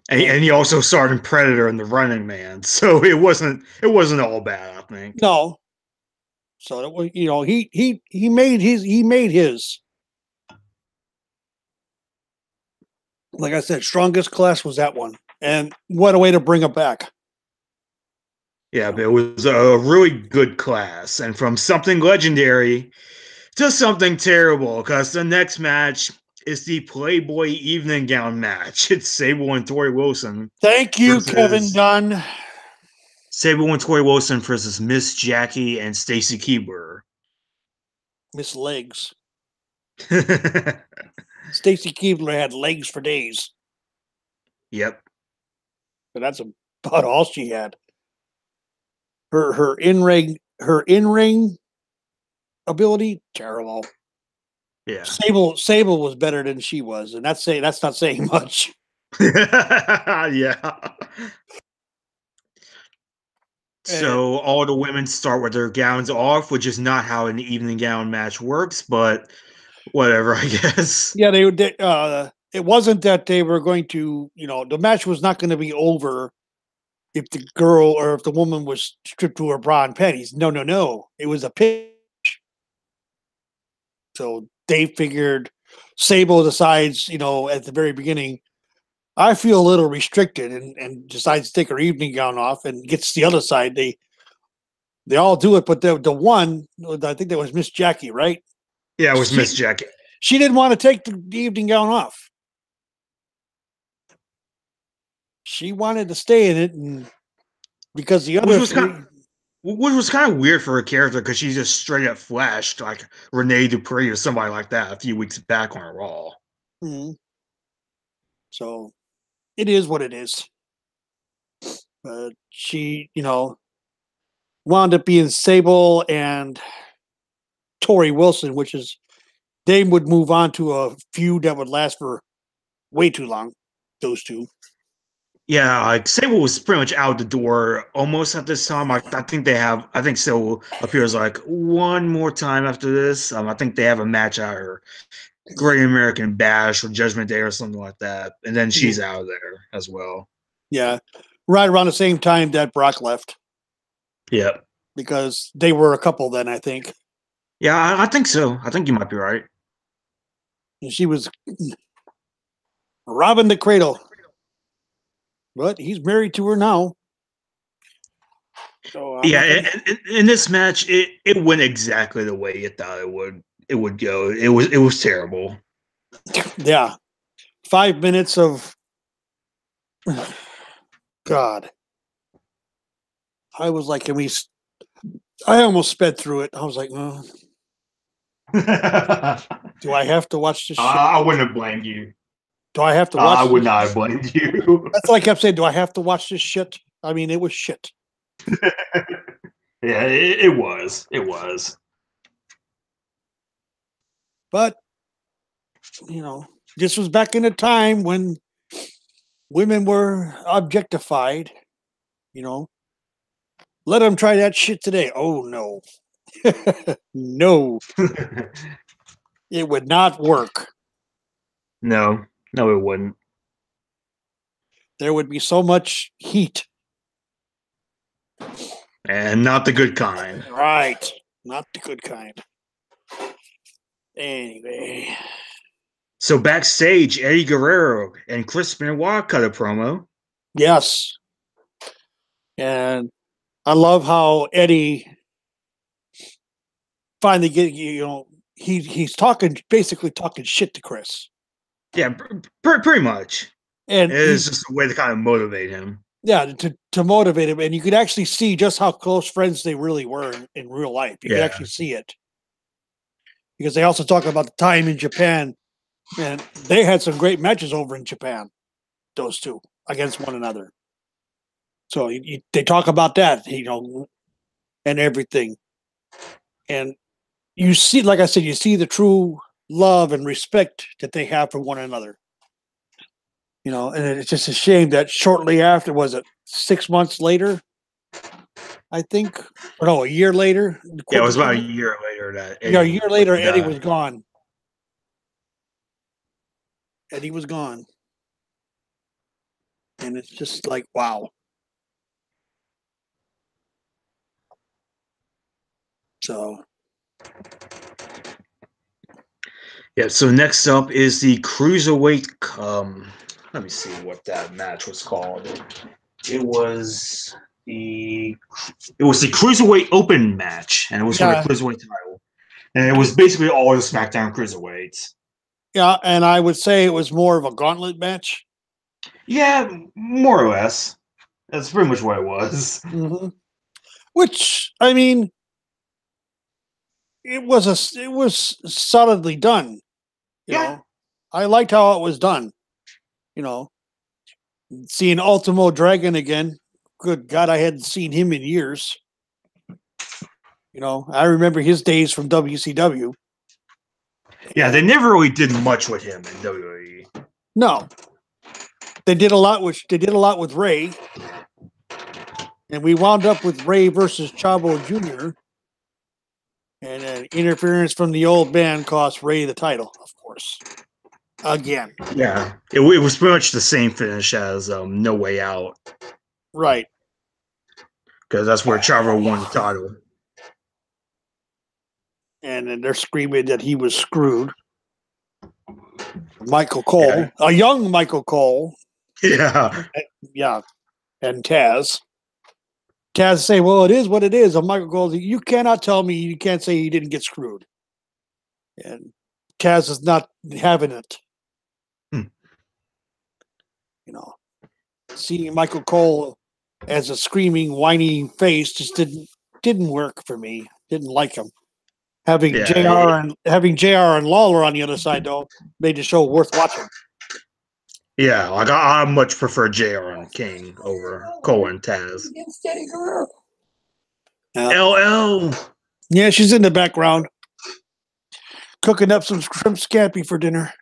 And he also starred in Predator and The Running Man, so it wasn't all bad, I think. No. So it was, he made his. Like I said, strongest class was that one, and what a way to bring it back. Yeah, but it was a really good class, and from something legendary to something terrible, because the next match is the Playboy evening gown match. It's Sable and Tori Wilson. Thank you, Kevin Dunn. Sable and Tori Wilson versus Miss Jackie and Stacy Keibler. Miss Legs. Stacy Keibler had legs for days. Yep. But that's about all she had. Her in-ring ability, terrible. Yeah. Sable was better than she was, and that's not saying much. Yeah. So all the women start with their gowns off, which is not how an evening gown match works, but whatever, I guess. Yeah, it wasn't that they were going to, the match was not going to be over if the girl or if the woman was stripped to her bra and panties. No. It was a pitch. So they figured, Sable decides, at the very beginning, I feel a little restricted, and decides to take her evening gown off and gets the other side. They all do it, but the one, I think that was Miss Jackie, right? Yeah, it was Miss Jackie. She didn't want to take the evening gown off. She wanted to stay in it, and because the other which was kind of weird for her character, because she just straight up flashed like Renee Dupree or somebody like that a few weeks back on Raw. Mm-hmm. So it is what it is. But she, wound up being Sable and Tori Wilson, which is, they would move on to a feud that would last for way too long, those two. Yeah, like Sable was pretty much out the door almost at this time. I think Sable appears like one more time after this. I think they have a match at her Great American Bash or Judgment Day or something like that. And then she's out of there as well. Yeah. Right around the same time that Brock left. Yeah. Because they were a couple then, I think. Yeah, I think so. I think you might be right. And she was robbing the cradle. But he's married to her now. So in this match, it went exactly the way you thought it would go. It was terrible. Yeah. 5 minutes of God. I was like, I almost sped through it. I was like, well, do I have to watch this shit? I wouldn't have blamed you. Do I have to watch I would not have blamed you. That's what I kept saying. Do I have to watch this shit? I mean, it was shit. Yeah, it was. It was. But this was back in a time when women were objectified. You know, let them try that shit today. Oh no, no, it would not work. No, no, it wouldn't. There would be so much heat. And not the good kind. Right, not the good kind. Anyway, So backstage, Eddie Guerrero and Chris Benoit cut a promo. yes, and I love how Eddie finally he's talking basically talking shit to Chris, Yeah, pretty much. and It's he's just a way to kind of motivate him. yeah to motivate him, and you could actually see just how close friends they really were in real life. You could Yeah. actually see it because they also talk about the time in Japan, and they had some great matches over in Japan. Those two against one another. So they talk about that, and everything, and you see, like I said, you see the true love and respect that they have for one another. And it's just a shame that shortly after, was it 6 months later? I think, or no, a year later. Yeah, it was about a year later that Yeah, a Eddie year later, would Eddie was gone. Eddie was gone, and it's just like wow. So Yeah, so next up is the cruiserweight. Let me see what that match was called. It was the it was the cruiserweight open match, and it was for the yeah, cruiserweight title, and it was basically all the SmackDown cruiserweights. yeah, and I would say it was more of a gauntlet match. Yeah, more or less. That's pretty much what it was. Mm-hmm. Which I mean, it was solidly done. You Yeah, know, I liked how it was done. You know, seeing Ultimo Dragon again. Good God, I hadn't seen him in years. I remember his days from WCW. yeah. They And never really did much with him in WWE. no, they did a lot. Which they did a lot with Ray, and we wound up with Ray versus Chavo Jr. And an interference from the old man cost Ray the title, of course. Again, Yeah, it was pretty much the same finish as No Way Out, right? because that's where Chavo won the title. And then they're screaming that he was screwed. Michael Cole, Yeah, a young Michael Cole, yeah, yeah, and Taz. Taz say, "Well, it is what it is." And Michael Cole, you cannot tell me you can't say he didn't get screwed. And Taz is not having it. Hmm. Seeing Michael Cole as a screaming, whiny face just didn't work for me. Didn't like him. yeah, Having Jr. and Lawler on the other side though made the show worth watching. yeah. Like I much prefer JR and King over Cole and Taz. Yeah. LL. Yeah, she's in the background cooking up some shrimp scampi for dinner.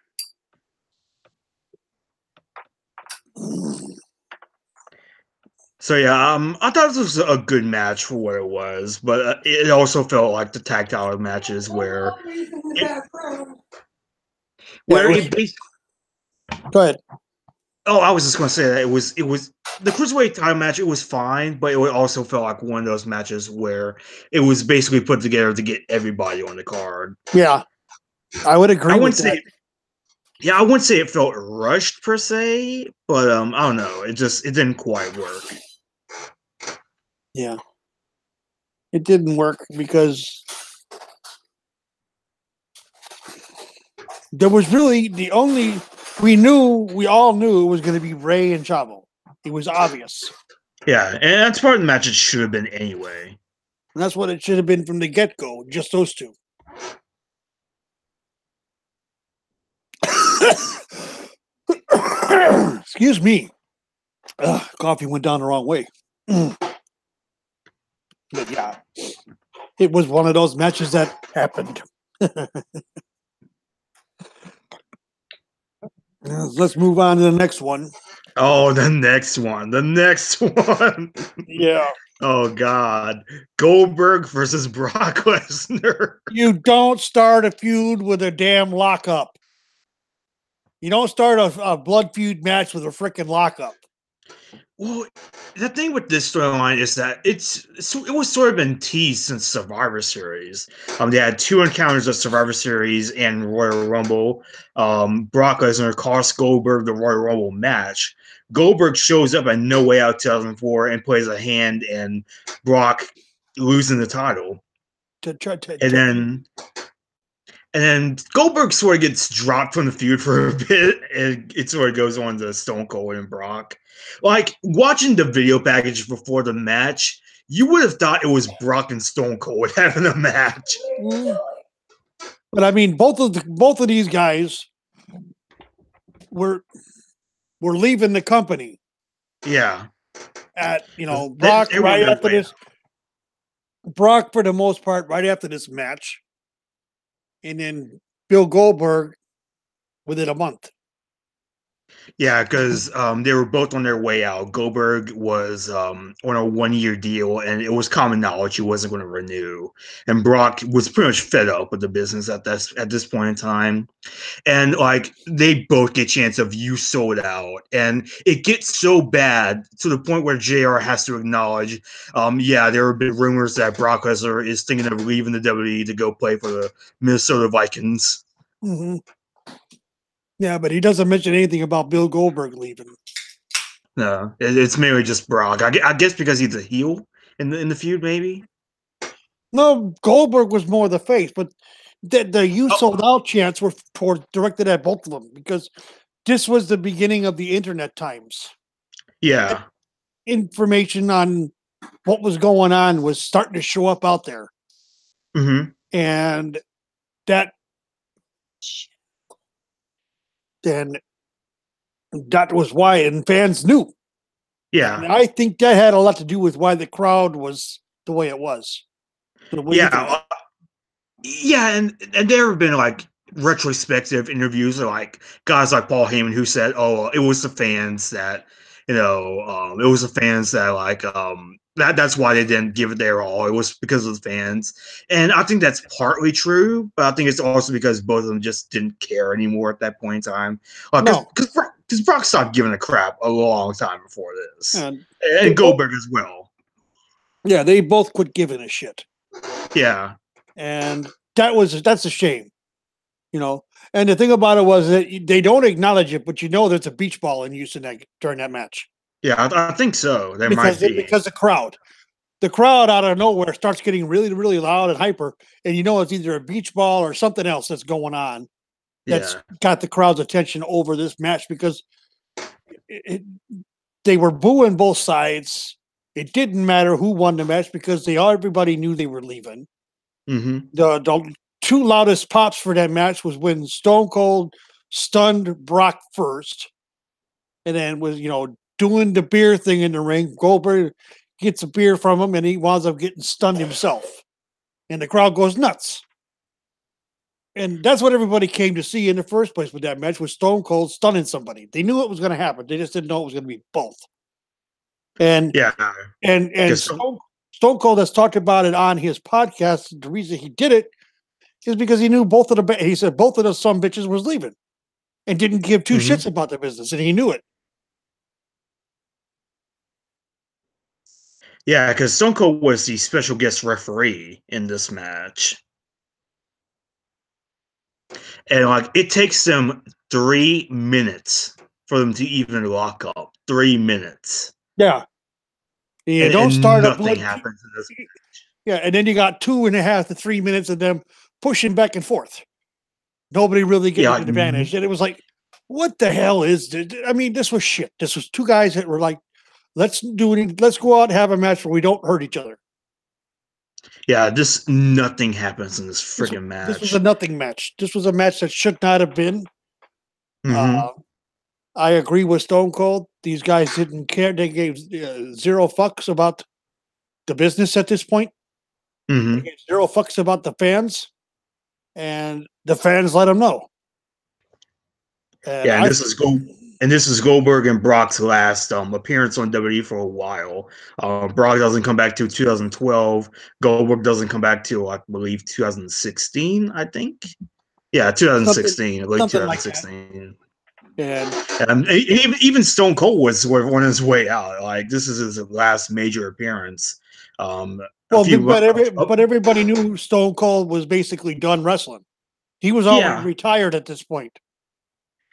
So yeah, I thought this was a good match for what it was, but it also felt like the tag title matches it, Yeah, where it basically. go ahead. Oh, I was just gonna say that it was the cruiserweight title match. It was fine, but it also felt like one of those matches where it was basically put together to get everybody on the card. Yeah, I would I agree with wouldn't that. say, yeah, I wouldn't say it felt rushed per se, but I don't know. It didn't quite work. Yeah, it didn't work because there was really we all knew it was going to be Ray and Chavo. It was obvious. Yeah, and that's part of the match it should have been anyway. And that's what it should have been from the get-go, just those two. Excuse me. Coffee went down the wrong way. But yeah, it was one of those matches that happened. Let's move on to the next one. Oh, the next one. The next one. Yeah. Oh God. Goldberg versus Brock Lesnar. You don't start a feud with a damn lockup. You don't start a blood feud match with a freaking lockup. Well, the thing with this storyline is that it was sort of been teased since Survivor Series. They had two encounters of Survivor Series and Royal Rumble. Brock Lesnar cost Goldberg the Royal Rumble match. Goldberg shows up at No Way Out 2004 and plays a hand in Brock losing the title. And then Goldberg sort of gets dropped from the feud for a bit, and it sort of goes on to Stone Cold and Brock. Like, watching the video package before the match, you would have thought it was Brock and Stone Cold having a match. But I mean, both of these guys were leaving the company. Yeah. At Brock right after this. Brock, for the most part, right after this match, and then Bill Goldberg within a month. Yeah, because they were both on their way out. Goldberg was on a 1-year deal, and it was common knowledge he wasn't going to renew. And Brock was pretty much fed up with the business at this point in time. And like they both get a chance of you sold out, and it gets so bad to the point where JR has to acknowledge, yeah, there have been rumors that Brock Lesnar is thinking of leaving the WWE to go play for the Minnesota Vikings. Mm-hmm. Yeah, but he doesn't mention anything about Bill Goldberg leaving. No, it's mainly just Brock. I guess because he's a heel in the feud, maybe. No, Goldberg was more the face, but the "you sold out" chants were directed at both of them because this was the beginning of the internet times. Yeah, information on what was going on was starting to show up out there, and that was why, and fans knew. Yeah, and I think that had a lot to do with why the crowd was the way it was. Yeah, and there have been like retrospective interviews of like guys like Paul Heyman who said, "Oh, it was the fans that it was the fans that like that's why they didn't give it their all. It was because of the fans." And I think that's partly true, but I think it's also because both of them just didn't care anymore at that point in time. Because Brock stopped giving a crap a long time before this, and Goldberg as well. Yeah, they both quit giving a shit. Yeah. And that's a shame, And the thing about it was that they don't acknowledge it, but there's a beach ball in use during that match. Yeah, I think so. There might be because the crowd out of nowhere starts getting really, really loud and hyper, and it's either a beach ball or something else that's going on that's got the crowd's attention over this match because they were booing both sides. It didn't matter who won the match because everybody knew they were leaving. Mm-hmm. The two loudest pops for that match was when Stone Cold stunned Brock first, and then was doing the beer thing in the ring. Goldberg gets a beer from him, and he winds up getting stunned himself, and the crowd goes nuts. And that's what everybody came to see in the first place with that match, was Stone Cold stunning somebody. They knew it was going to happen. They just didn't know it was going to be both. And Stone Cold has talked about it on his podcast. The reason he did it is because he knew both of the some bitches was leaving and didn't give two shits about the business, and he knew it. Yeah, because Stone Cold was the special guest referee in this match. And like it takes them 3 minutes for them to even lock up. 3 minutes. Yeah. You don't start nothing happens in this match. Yeah, and then you got 2.5 to 3 minutes of them pushing back and forth. Nobody really getting an advantage. And it was like, what the hell is this? I mean, this was shit. This was two guys that were like, let's go out and have a match where we don't hurt each other. Yeah, nothing happens in this freaking match. This was a nothing match. This was a match that should not have been. I agree with Stone Cold. These guys didn't care. They gave 0 fucks about the business at this point. They Hmm. gave zero fucks about the fans, and the fans let him know. And Yeah, and this is Goldberg and Brock's last appearance on WWE for a while. Brock doesn't come back till 2012. Goldberg doesn't come back till I believe 2016. I think. Yeah, something 2016, late something like that. 2016. And Even Stone Cold was on his way out. Like this is his last major appearance. A well, few, but everybody knew Stone Cold was basically done wrestling. He was already yeah, retired at this point.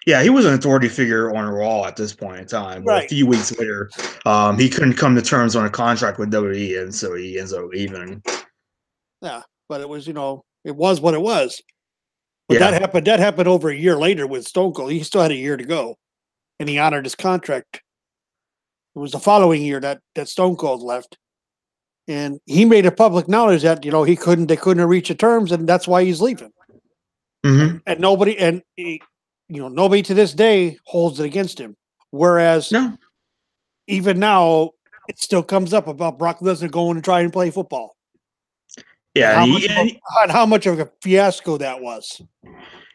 yeah, he was an authority figure on Raw at this point in time. But a Right. few weeks later, he couldn't come to terms on a contract with WWE, and so he ends up leaving. Yeah. But it was, it was what it was. But Yeah. that happened over a year later with Stone Cold. He still had a year to go. And he honored his contract. It was the following year that Stone Cold left. And he made it public knowledge that, they couldn't reach the terms, and that's why he's leaving. Hmm. And nobody to this day holds it against him. Whereas No. even now, it still comes up about Brock Lesnar going to try and play football, and Yeah, how much of a fiasco that was.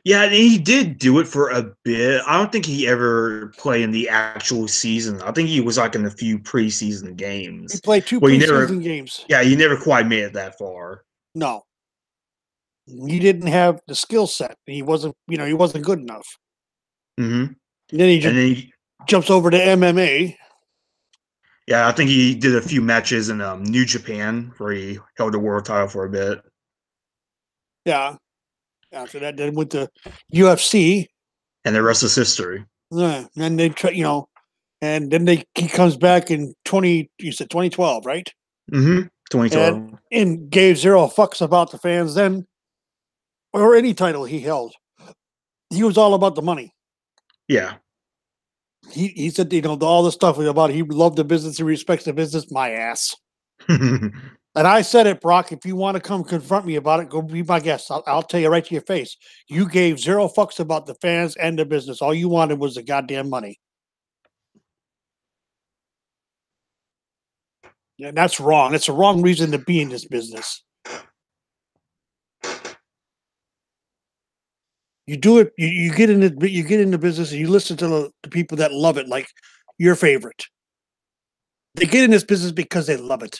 yeah, and he did do it for a bit. I don't think he ever played in the actual season. I think he was like in a few preseason He games. played two Well, you never, preseason games. yeah, you never quite made it that far. No, he didn't have the skill set. He wasn't, he wasn't good enough. Hmm. And then he And just then, jumps over to MMA. yeah, I think he did a few matches in New Japan where he held the world title for a bit. Yeah. After that, then went to UFC. And the rest is history. And they try, and then he comes back in 2012, right? Hmm. And 2012. gave zero fucks about the fans then, or any title he held. He was all about the money. Yeah. He said, all the stuff about he loved the business, he respects the business, my ass. And I said it, Brock, if you want to come confront me about it, go be my guest. I'll tell you right to your face. You gave zero fucks about the fans and the business. All you wanted was the goddamn money. And that's wrong. It's a wrong reason to be in this business. You do it. You get in it. You get in the business, and you listen to the people that love it, like your favorite. They get in this business because they love it.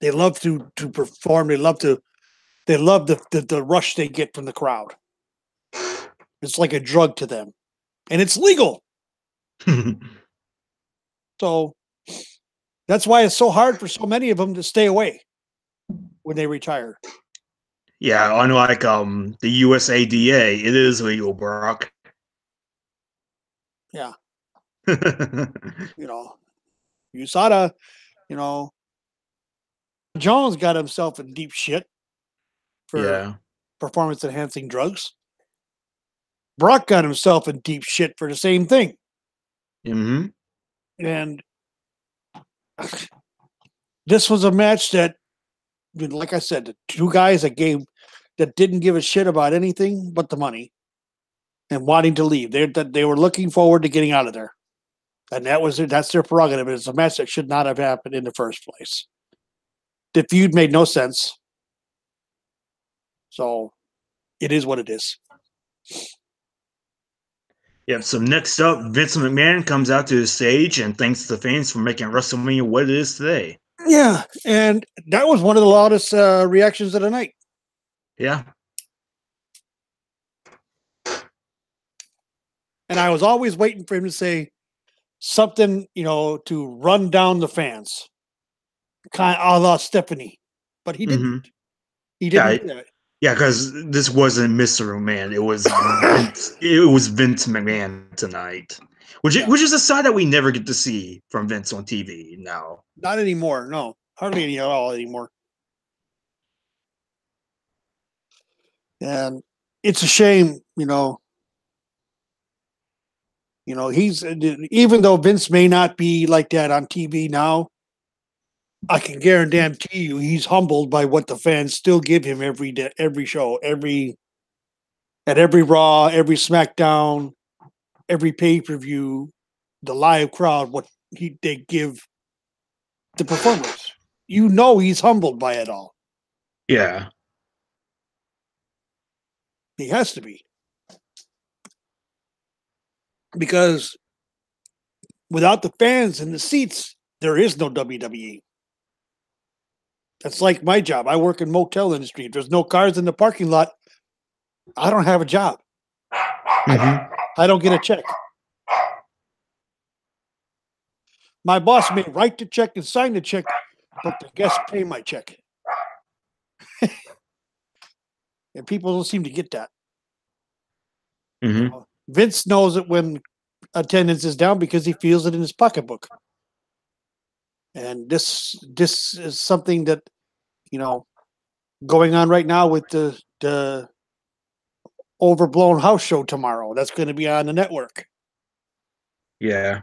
They love to perform. They love the rush they get from the crowd. It's like a drug to them, and it's legal. So that's why it's so hard for so many of them to stay away when they retire. Yeah, unlike the USADA, it is legal, Brock. Yeah, you know, USADA, you know, Jones got himself in deep shit for Yeah. performance enhancing drugs. Brock got himself in deep shit for the same thing. Hmm. And this was a match that, like I said, the two guys that didn't give a shit about anything but the money and wanting to leave. They were looking forward to getting out of there. And that's their prerogative. It's a match that should not have happened in the first place. The feud made no sense. So it is what it is. Yep. So next up, Vince McMahon comes out to the stage and thanks the fans for making WrestleMania what it is today. Yeah, and that was one of the loudest reactions of the night. Yeah. And I was always waiting for him to say something, to run down the fans, kind of a la Stephanie, but he didn't. Hmm. He Yeah. didn't do that. Yeah, because this wasn't Mr. McMahon. It was Vince. It was Vince McMahon tonight, Yeah, which is a side that we never get to see from Vince on TV now. not anymore. No, hardly any at all anymore. And it's a shame, he's even though Vince may not be like that on TV now, I can guarantee you he's humbled by what the fans still give him every day, every show, at every Raw, every SmackDown, every pay-per-view, the live crowd, what they give the performers. you know he's humbled by it all. Yeah. He has to be. Because without the fans and the seats, there is no WWE. That's like my job. I work in motel industry. If there's no cars in the parking lot, I don't have a job. I don't get a check. My boss may write the check and sign the check, but the guests pay my check. And people don't seem to get that. Vince knows it when attendance is down because he feels it in his pocketbook. And this is something that, going on right now with the overblown house show tomorrow. That's going to be on the network. Yeah.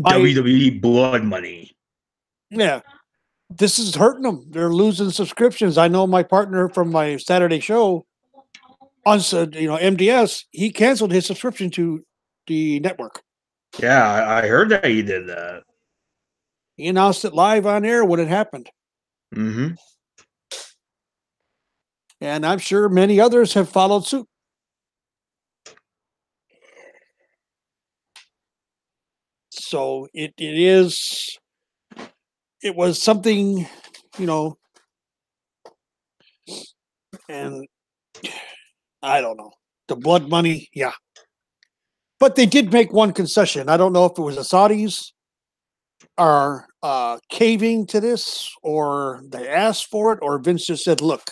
WWE blood money. Yeah. This is hurting them. They're losing subscriptions. I know my partner from my Saturday show on MDS, he canceled his subscription to the network. Yeah, I heard that he did that. He announced it live on air when it happened. And I'm sure many others have followed suit. So it was something, and I don't know. The blood money, yeah. But they did make one concession. I don't know if it was the Saudis are caving to this, or they asked for it, or Vince just said, look,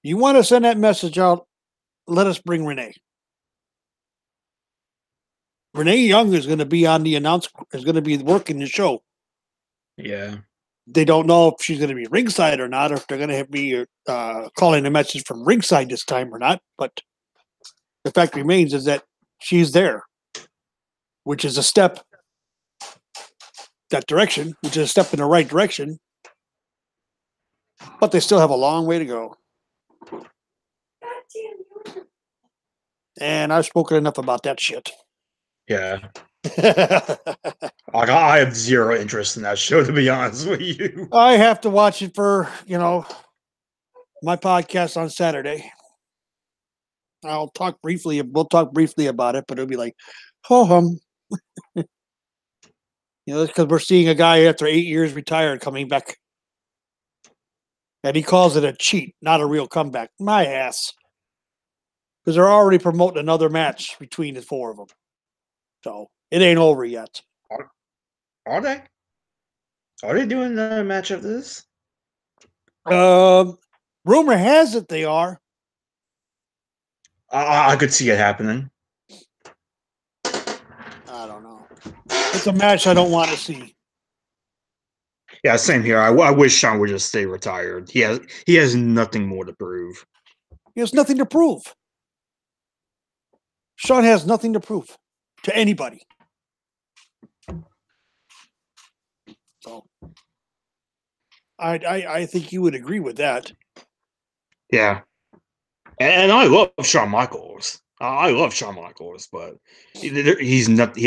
you want to send that message out, let us bring Renee. Renee Young is going to be on the is going to be working the show. Yeah. They don't know if she's going to be ringside or not, or if they're going to be calling a message from ringside this time or not. But the fact remains is that she's there, which is a step that direction, which is a step in the right direction. But they still have a long way to go. And I've spoken enough about that shit. Yeah. I have zero interest in that show, to be honest with you. I have to watch it for, my podcast on Saturday. We'll talk briefly about it, but it'll be like, ho-hum. Because we're seeing a guy after 8 years retired coming back. And he calls it a cheat, not a real comeback. My ass. Because they're already promoting another match between the four of them. So it ain't over yet. Are they? Are they doing another match of this? Rumor has it they are. I could see it happening. I don't know. It's a match I don't want to see. Yeah, same here. I wish Sean would just stay retired. He has nothing more to prove. He has nothing to prove. Sean has nothing to prove to anybody. So I think you would agree with that. Yeah. And I love Shawn Michaels. I love Shawn Michaels, but he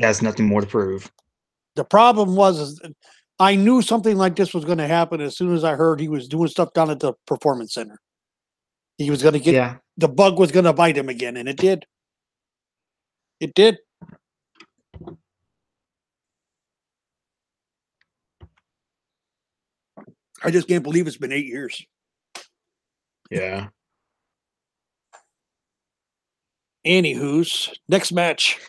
has nothing more to prove. The problem was I knew something like this was going to happen as soon as I heard he was doing stuff down at the Performance Center. He was going to get the bug was going to bite him again, and it did. It did. I just can't believe it's been 8 years. Yeah. Anywho's next match.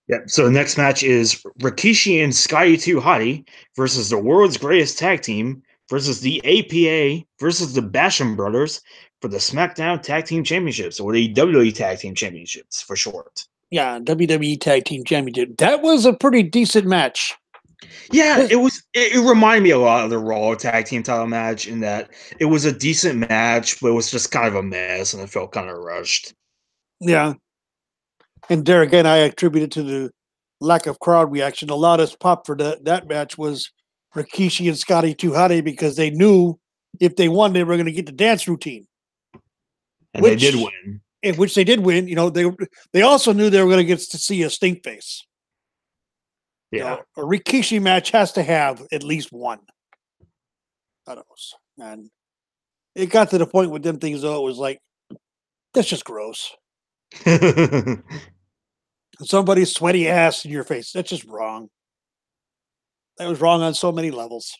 Yep. So the next match is Rikishi and Scotty 2 Hottie versus the world's greatest tag team versus the APA versus the Basham Brothers for the SmackDown Tag Team Championships, or the WWE Tag Team Championships for short. Yeah, WWE Tag Team Championship. That was a pretty decent match. Yeah, it was. It reminded me a lot of the Raw Tag Team title match in that it was a decent match, but it was just kind of a mess, and it felt kind of rushed. Yeah. And there again, I attribute it to the lack of crowd reaction. The loudest pop for that match was Rikishi and Scotty 2 Hottie, because they knew if they won, they were going to get the dance routine. And they did win. In which they did win. They also knew they were going to get to see a stink face. Yeah. A Rikishi match has to have at least one. Shadows. And it got to the point with them things, though, it was like, that's just gross. Somebody's sweaty ass in your face. That's just wrong. That was wrong on so many levels.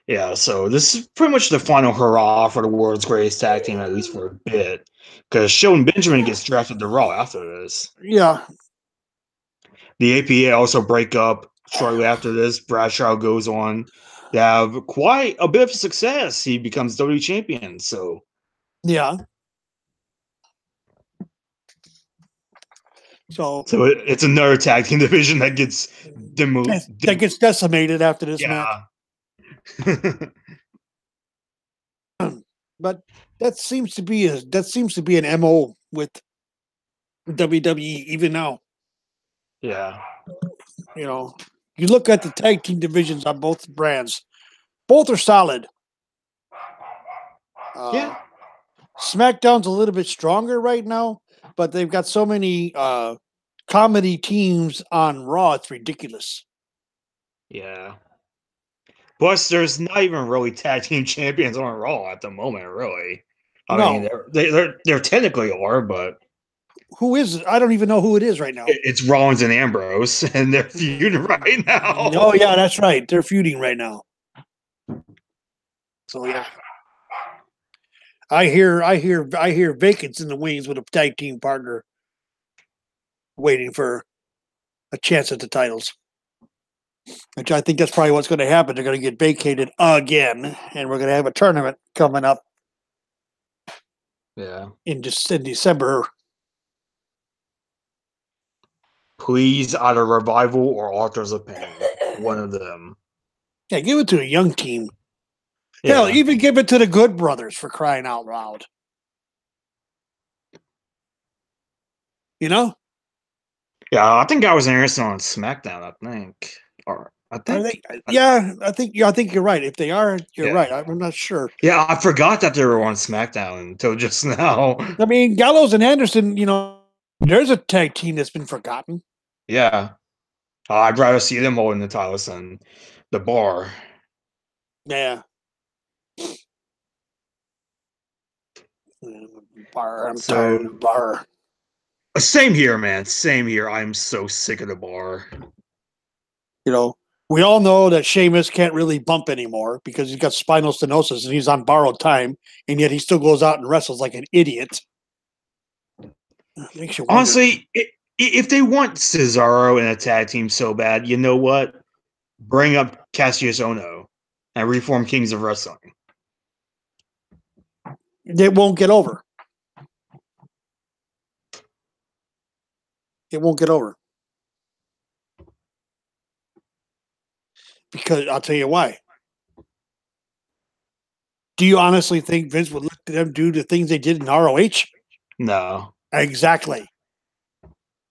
Yeah, so this is pretty much the final hurrah for the world's greatest tag team, at least for a bit. Because Shelton Benjamin gets drafted to Raw after this. Yeah. The APA also break up shortly after this. Bradshaw goes on to have quite a bit of success. He becomes WWE champion. So Yeah. So it's another tag team division that gets that gets decimated after this match. But that seems to be an MO with WWE even now. Yeah. You know, you look at the tag team divisions on both brands, both are solid. Yeah. SmackDown's a little bit stronger right now, but they've got so many comedy teams on Raw, it's ridiculous. Yeah. Plus, there's not even really tag team champions on Raw at the moment, really. I mean, they're technically are, but who is it? I don't even know who it is right now. it's Rollins and Ambrose, and they're feuding right now. Oh yeah, that's right. They're feuding right now. So yeah, I hear vacants in the wings with a tag team partner, waiting for a chance at the titles. Which I think that's probably what's going to happen. They're going to get vacated again, and we're going to have a tournament coming up. Yeah. In December. Please, either Revival or Authors of Pain. One of them. Yeah, give it to a young team. Yeah. Hell, even give it to the Good Brothers, for crying out loud. You know? Yeah, I think I was interested on SmackDown, I think. Or I think I think you're right. If they are, you're right. I'm not sure. Yeah, I forgot that they were on SmackDown until just now. I mean, Gallows and Anderson, there's a tag team that's been forgotten. Yeah. I'd rather see them holding the titles than the Bar. Yeah. Bar. I'm tired of the Bar. Same here, man. Same here. I'm so sick of the Bar. We all know that Sheamus can't really bump anymore because he's got spinal stenosis and he's on borrowed time, and yet he still goes out and wrestles like an idiot. Makes you wonder. Honestly, if they want Cesaro in a tag team so bad, you know what? Bring up Cassius Ohno and reform Kings of Wrestling. It won't get over. It won't get over. Because I'll tell you why. Do you honestly think Vince would let them do the things they did in ROH? No. Exactly.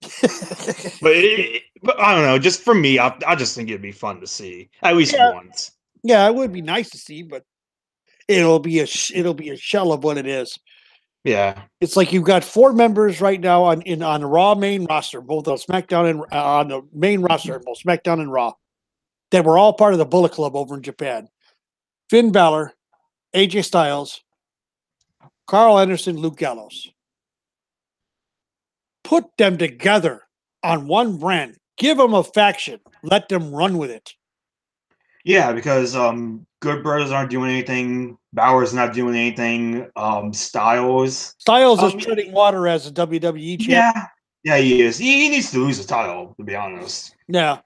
but I don't know. Just for me, I just think it'd be fun to see at least once. Yeah, it would be nice to see, but it'll be a shell of what it is. Yeah, it's like you've got 4 members right now on the Raw main roster, both on SmackDown and on the main roster, both SmackDown and Raw, that were all part of the Bullet Club over in Japan. Finn Balor, AJ Styles, Carl Anderson, Luke Gallows. Put them together on one brand. Give them a faction. Let them run with it. Yeah, because Good Brothers aren't doing anything. Balor's not doing anything. Styles is treading water as a WWE champ. Yeah, he is. He needs to lose the title, to be honest. Yeah,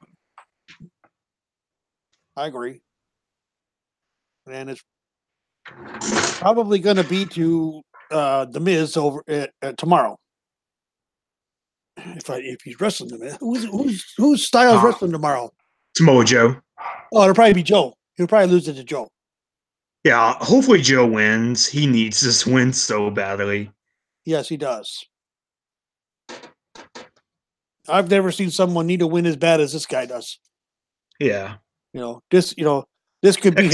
I agree. And it's probably going to be to the Miz over tomorrow. If he's wrestling the Miz, who's Styles wrestling tomorrow? Samoa Joe. Oh, it'll probably be Joe. He'll probably lose it to Joe. Yeah, hopefully Joe wins. He needs this win so badly. Yes, he does. I've never seen someone need a win as bad as this guy does. Yeah. This could be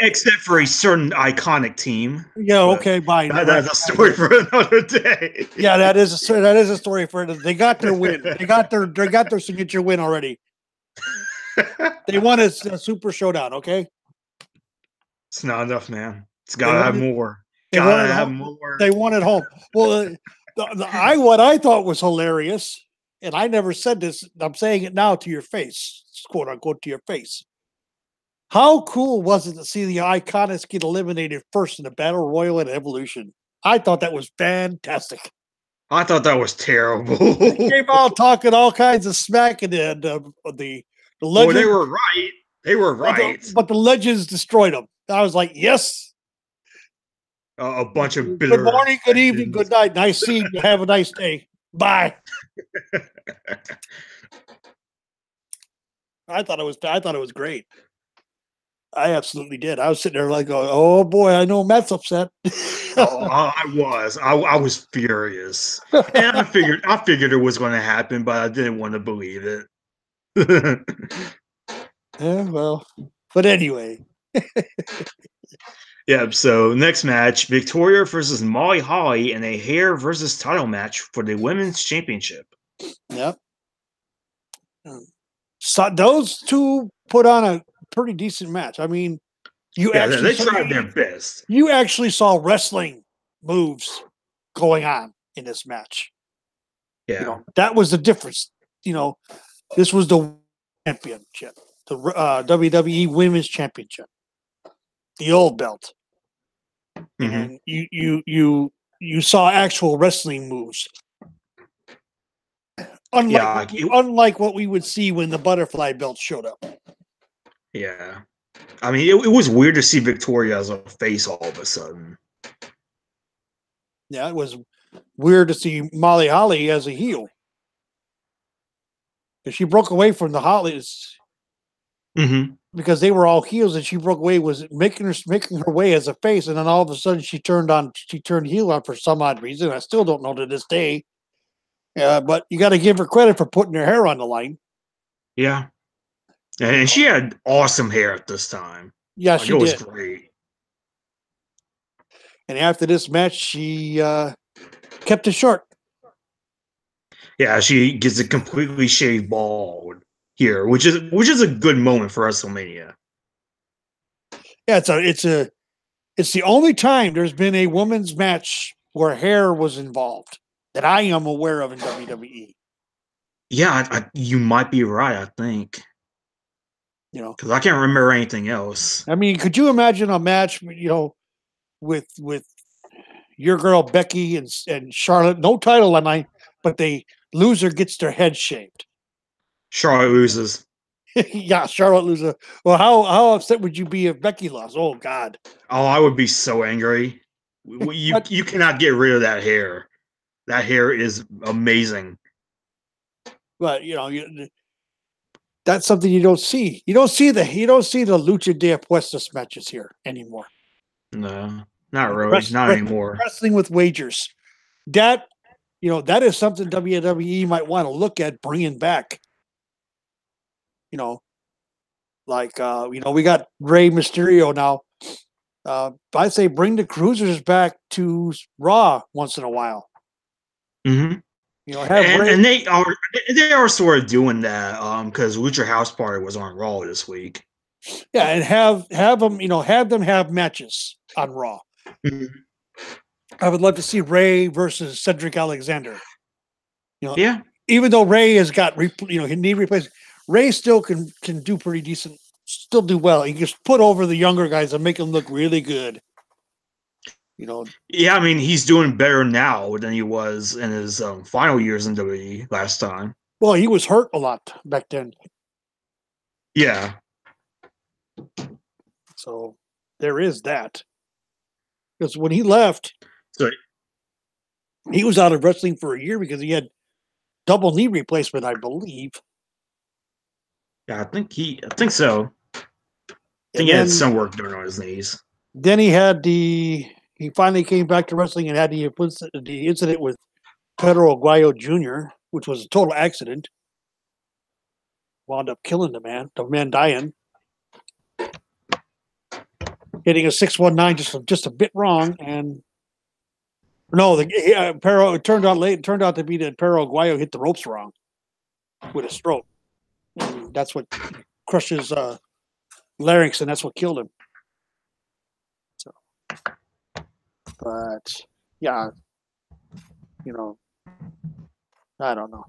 except for a certain iconic team. Yeah, okay, bye. That's a story for another day. Yeah, that is a story for it. They got their win. They got their signature win already. They won a Super Showdown, okay? It's not enough, man. It's They gotta have wanted more. they Gotta wanted have home. more. They wanted home. Well, what I thought was hilarious, and I never said this. I'm saying it now to your face, quote unquote, to your face. How cool was it to see the Iconics get eliminated first in the Battle Royal and Evolution? I thought that was fantastic. I thought that was terrible. They came out talking all kinds of smack, and the Boy, they legend, were right. They were right. but the legends destroyed them. I was like, yes. A bunch of Good bitter morning, good evening, good legends. night. Nice seeing you. Have a nice day. Bye. I thought it was great. I absolutely did. I was sitting there like, oh boy, I know Matt's upset. Oh, I was furious, and I figured it was going to happen, but I didn't want to believe it. Yeah, well, but anyway, Yeah. So next match: Victoria versus Molly Holly in a hair versus title match for the women's championship. yep. So those two put on a pretty decent match. I mean, you Yeah, actually they saw, tried their best. you actually saw wrestling moves going on in this match. You Yeah, know, that was the difference. You know, this was the championship, the WWE Women's Championship, the old belt, hmm and you saw actual wrestling moves, unlike yeah, unlike what we would see when the butterfly belt showed up. yeah. I mean, it was weird to see Victoria as a face all of a sudden. Yeah, it was weird to see Molly Holly as a heel because she broke away from the Hollies hmm because they were all heels, and she broke away, was making her way as a face, and then all of a sudden she turned heel on for some odd reason. I still don't know to this day. But you got to give her credit for putting her hair on the line. Yeah, You and she know, had awesome hair at this time. yeah, Like she it was did. great. And after this match, she kept it short. Yeah, she gets a completely shaved bald here, which is a good moment for WrestleMania. Yeah, it's the only time there's been a women's match where hair was involved that I am aware of in WWE. Yeah, you might be right. I think You know, because I can't remember anything else. I mean, could you imagine a match? You know, with your girl Becky and Charlotte, no title on line, but the loser gets their head shaved. Charlotte loses. Yeah, Charlotte loses. Well, how upset would you be if Becky lost? Oh God. Oh, I would be so angry. You But you cannot get rid of that hair. That hair is amazing. you know, that's something you don't see. You don't see the Lucha de Apuestas matches here anymore. No, not You know, really. Not anymore. wrestling with wagers. That that is something WWE might want to look at bringing back. You know, like we got Rey Mysterio now. I say bring the Cruisers back to Raw once in a while. hmm You know, have And Ray. and they are sort of doing that because Lucha House Party was on Raw this week. Yeah, and have them, have them have matches on Raw. Mhm. I would love to see Ray versus Cedric Alexander. You know, Yeah, even though Ray has got knee replacement, Ray still can do pretty decent, still do well. He just put over the younger guys and make them look really good. You know, yeah. I mean, he's doing better now than he was in his final years in WWE last time. well, he was hurt a lot back then, Yeah. so there is that. Because when he left, So he was out of wrestling for a year because he had double knee replacement, I believe. yeah, I think so. I And think he had then some work done on his knees. he finally came back to wrestling and had the incident with Pedro Aguayo Jr., which was a total accident. Wound up killing the man dying, hitting a 619 just a bit wrong, and no, Pero it turned out to be that Pedro Aguayo hit the ropes wrong with a stroke. And that's what crushed his larynx, and that's what killed him. But yeah, I don't know.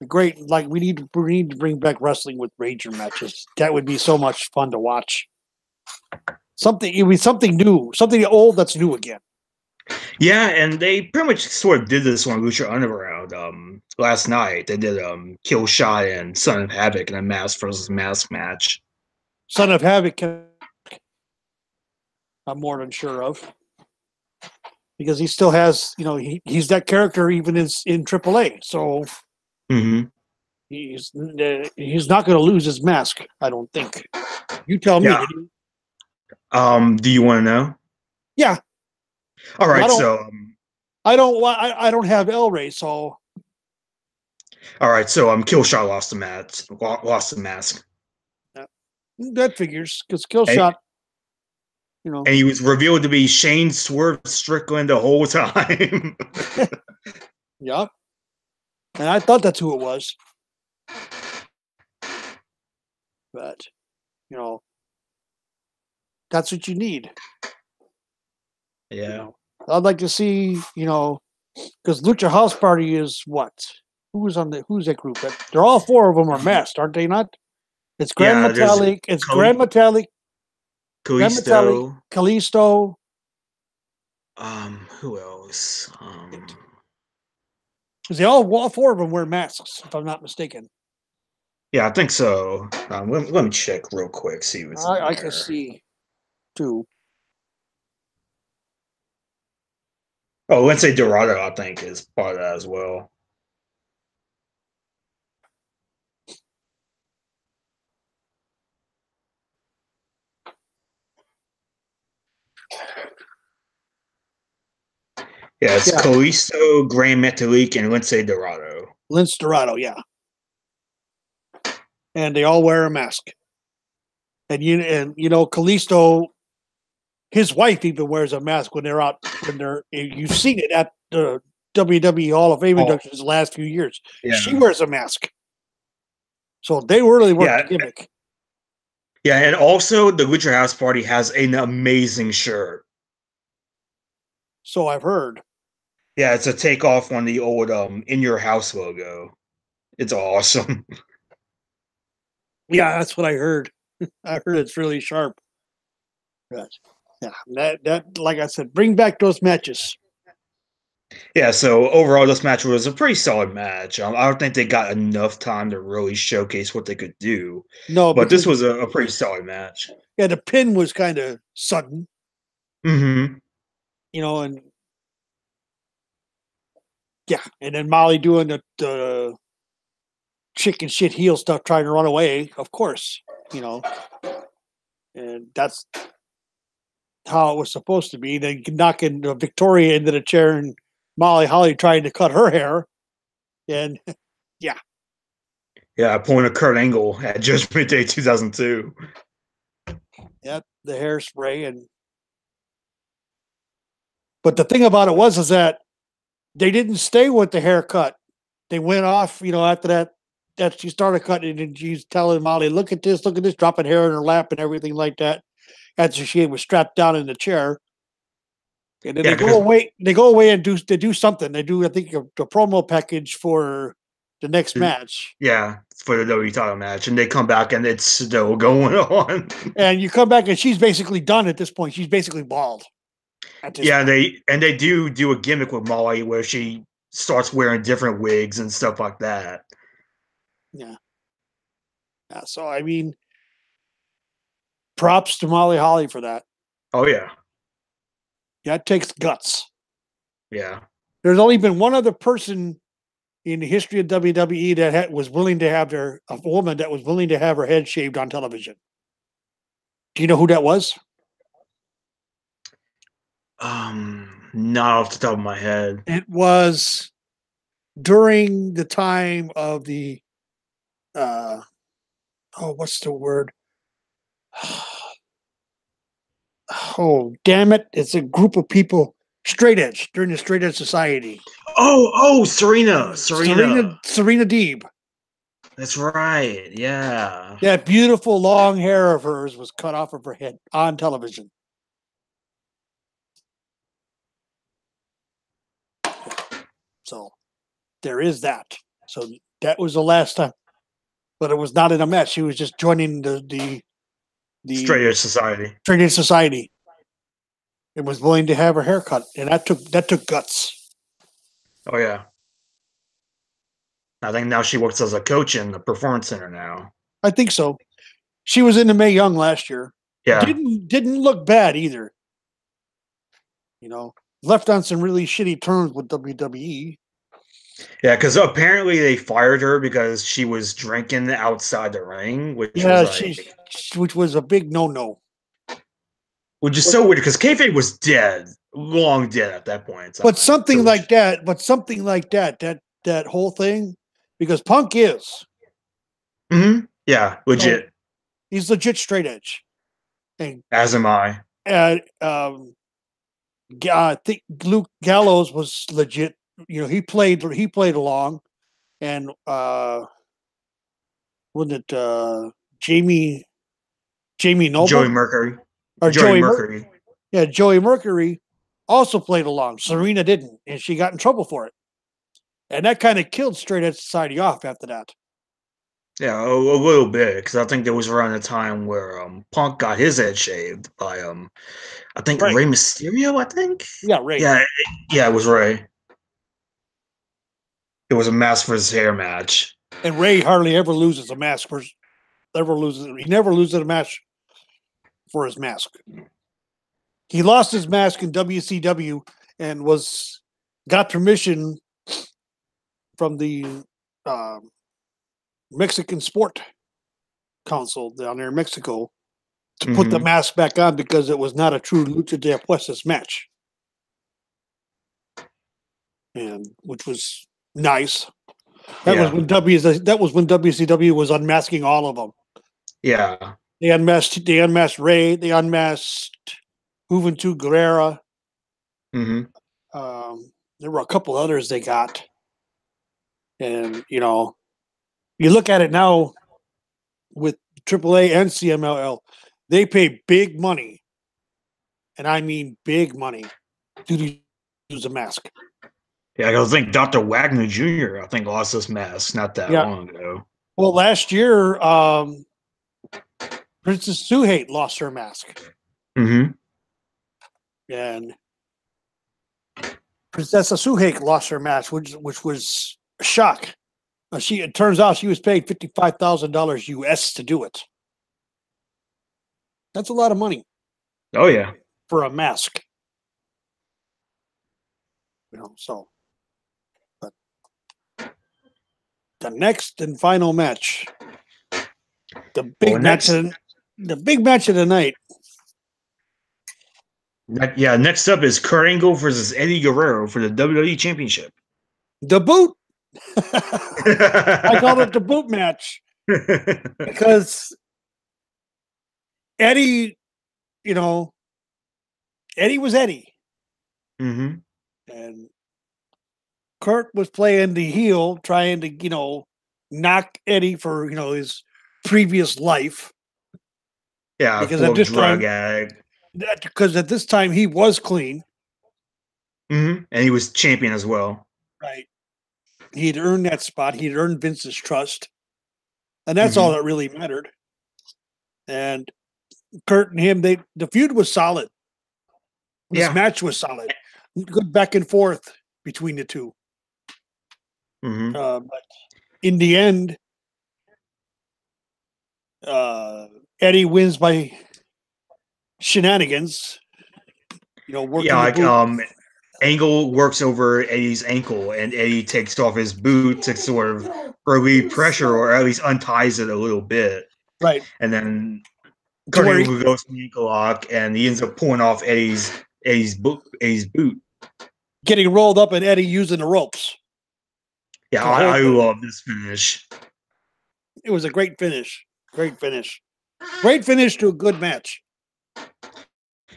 Great, like we need to bring back wrestling with Ranger matches. That would be so much fun to watch. It would be something new, something old that's new again. Yeah, and they pretty much sort of did this on Lucha Underground. Last night they did Kill Shot and Son of Havoc in a mask versus mask match. Son of Havoc, I'm more than sure of, because he still has, he's that character even in AAA. So Mm-hmm. he's not going to lose his mask. I don't think. You tell me. Yeah. Do you want to know? Yeah. All right. So. I don't have El Rey, so. All right. So Killshot lost the match. Lost the mask. That figures because Killshot. And he was revealed to be Shane Swerve Strickland the whole time. Yeah. And I thought that's who it was. But, that's what you need. Yeah. I'd like to see, because Lucha House Party is what? Who's that group? They're all four of them are masked, aren't they not? It's Grand Metallic. It's Grand Metallic. Kalisto. Kalisto. Who else? Because all four of them wear masks, if I'm not mistaken. Yeah, I think so. Let me check real quick. See what's in there. I can see too. Oh, Lindsay Dorado, I think, is part of that as well. Yeah, it's Kalisto, Grand Metalik, and Lindsay Dorado. Lindsay Dorado, yeah. And they all wear a mask. And Kalisto, his wife even wears a mask when they're out. You've seen it at the WWE Hall of Fame inductions the last few years. Yeah. She wears a mask. So they really work the gimmick. Yeah, and also the Lucha House Party has an amazing shirt. So I've heard. Yeah, it's a takeoff on the old In Your House logo. It's awesome. Yeah, that's what I heard. I heard it's really sharp. But yeah, that like I said, bring back those matches. Yeah, so overall, this match was a pretty solid match. I don't think they got enough time to really showcase what they could do. No, but this was a pretty solid match. Yeah, the pin was kind of sudden. Mm-hmm. And yeah, and then Molly doing the chicken shit heel stuff, trying to run away, of course, and that's how it was supposed to be. Then knocking Victoria into the chair and Molly Holly trying to cut her hair, and yeah, point of Kurt Angle at Judgment Day 2002. Yeah, the hairspray but the thing about it is that they didn't stay with the haircut. They went off, after that she started cutting and she's telling Molly, look at this, dropping hair in her lap and everything like that. After she was strapped down in the chair. And then they go away and do something. They do, I think, a promo package for the next match. Yeah, for the WWE title match. And they come back and it's still going on. And you come back and she's basically done at this point. She's basically bald. Yeah, they do a gimmick with Molly where she starts wearing different wigs and stuff like that. Yeah. So I mean, props to Molly Holly for that. Oh yeah. Yeah, it takes guts. Yeah. There's only been one other person in the history of WWE that was willing to have a woman that was willing to have her head shaved on television. Do you know who that was? Not off the top of my head. It was during the time of the what's the word? Oh, damn it. It's a group of people, straight edge, during the straight edge society. Oh, Serena Deeb. That's right. Yeah. That beautiful long hair of hers was cut off of her head on television. So there is that. So that was the last time, but it was not in a match. She was just joining the Straight Edge Society. Trading Society and was willing to have her haircut, and that took guts. Oh yeah. I think now she works as a coach in the performance center now. I think so. She was in the Mae Young last year. Yeah. Didn't look bad either. Left on some really shitty terms with WWE. Yeah, because apparently they fired her because she was drinking outside the ring, which was like, which was a big no-no. which is so weird because kayfabe was dead, long dead at that point in time. But something like that, that whole thing, because Punk is. Mm-hmm. Yeah, legit. He's legit straight edge. And, as am I. And I think Luke Gallows was legit. He played along, and wasn't it Jamie Noble? Joey Mercury. Or Joey Mercury. Yeah, Joey Mercury also played along. Serena didn't, and she got in trouble for it. And that kind of killed Straight Edge Society off after that. Yeah, a little bit, because I think there was around a time where Punk got his head shaved by I think Rey Mysterio. I think. Yeah, Rey. Yeah, it was Rey. It was a mask versus hair match. And Rey hardly ever loses a mask. He never loses a match for his mask. He lost his mask in WCW and got permission from the Mexican Sport Council down there in Mexico to put the mask back on because it was not a true Lucha de Apuestas match. And which was nice. That was when WCW was unmasking all of them. Yeah. They unmasked Rey, they unmasked Juventud Guerrera. There were a couple others they got. And, you look at it now with AAA and CMLL, they pay big money. And I mean big money to use a mask. Yeah, I think Dr. Wagner Jr. lost his mask not that long ago. Well, last year, Princess Suhate lost her mask. Mm-hmm. And Princess Suhate lost her mask, which was a shock. It turns out she was paid $55,000 US to do it. That's a lot of money. Oh yeah, for a mask. But the next and final match, the big match of the night. Next up is Kurt Angle versus Eddie Guerrero for the WWE Championship. The boot. I call it the boot match because Eddie, Eddie was Eddie. Mm-hmm. And Kurt was playing the heel, trying to, knock Eddie for, his previous life. Yeah, because at this drug time, addict. Because at this time he was clean. Mm-hmm. And he was champion as well. Right. He'd earned that spot. He'd earned Vince's trust. And that's all that really mattered. And Kurt and him, the feud was solid. This match was solid. Good back and forth between the two. Mm-hmm. But in the end, Eddie wins by shenanigans. Working Angle works over Eddie's ankle, and Eddie takes off his boot to sort of relieve pressure, or at least unties it a little bit. Right. And then Kurt Angle goes to the ankle lock, and he ends up pulling off Eddie's boot. Getting rolled up, and Eddie using the ropes. Yeah, I love this finish. It was a great finish. Great finish. Great finish to a good match.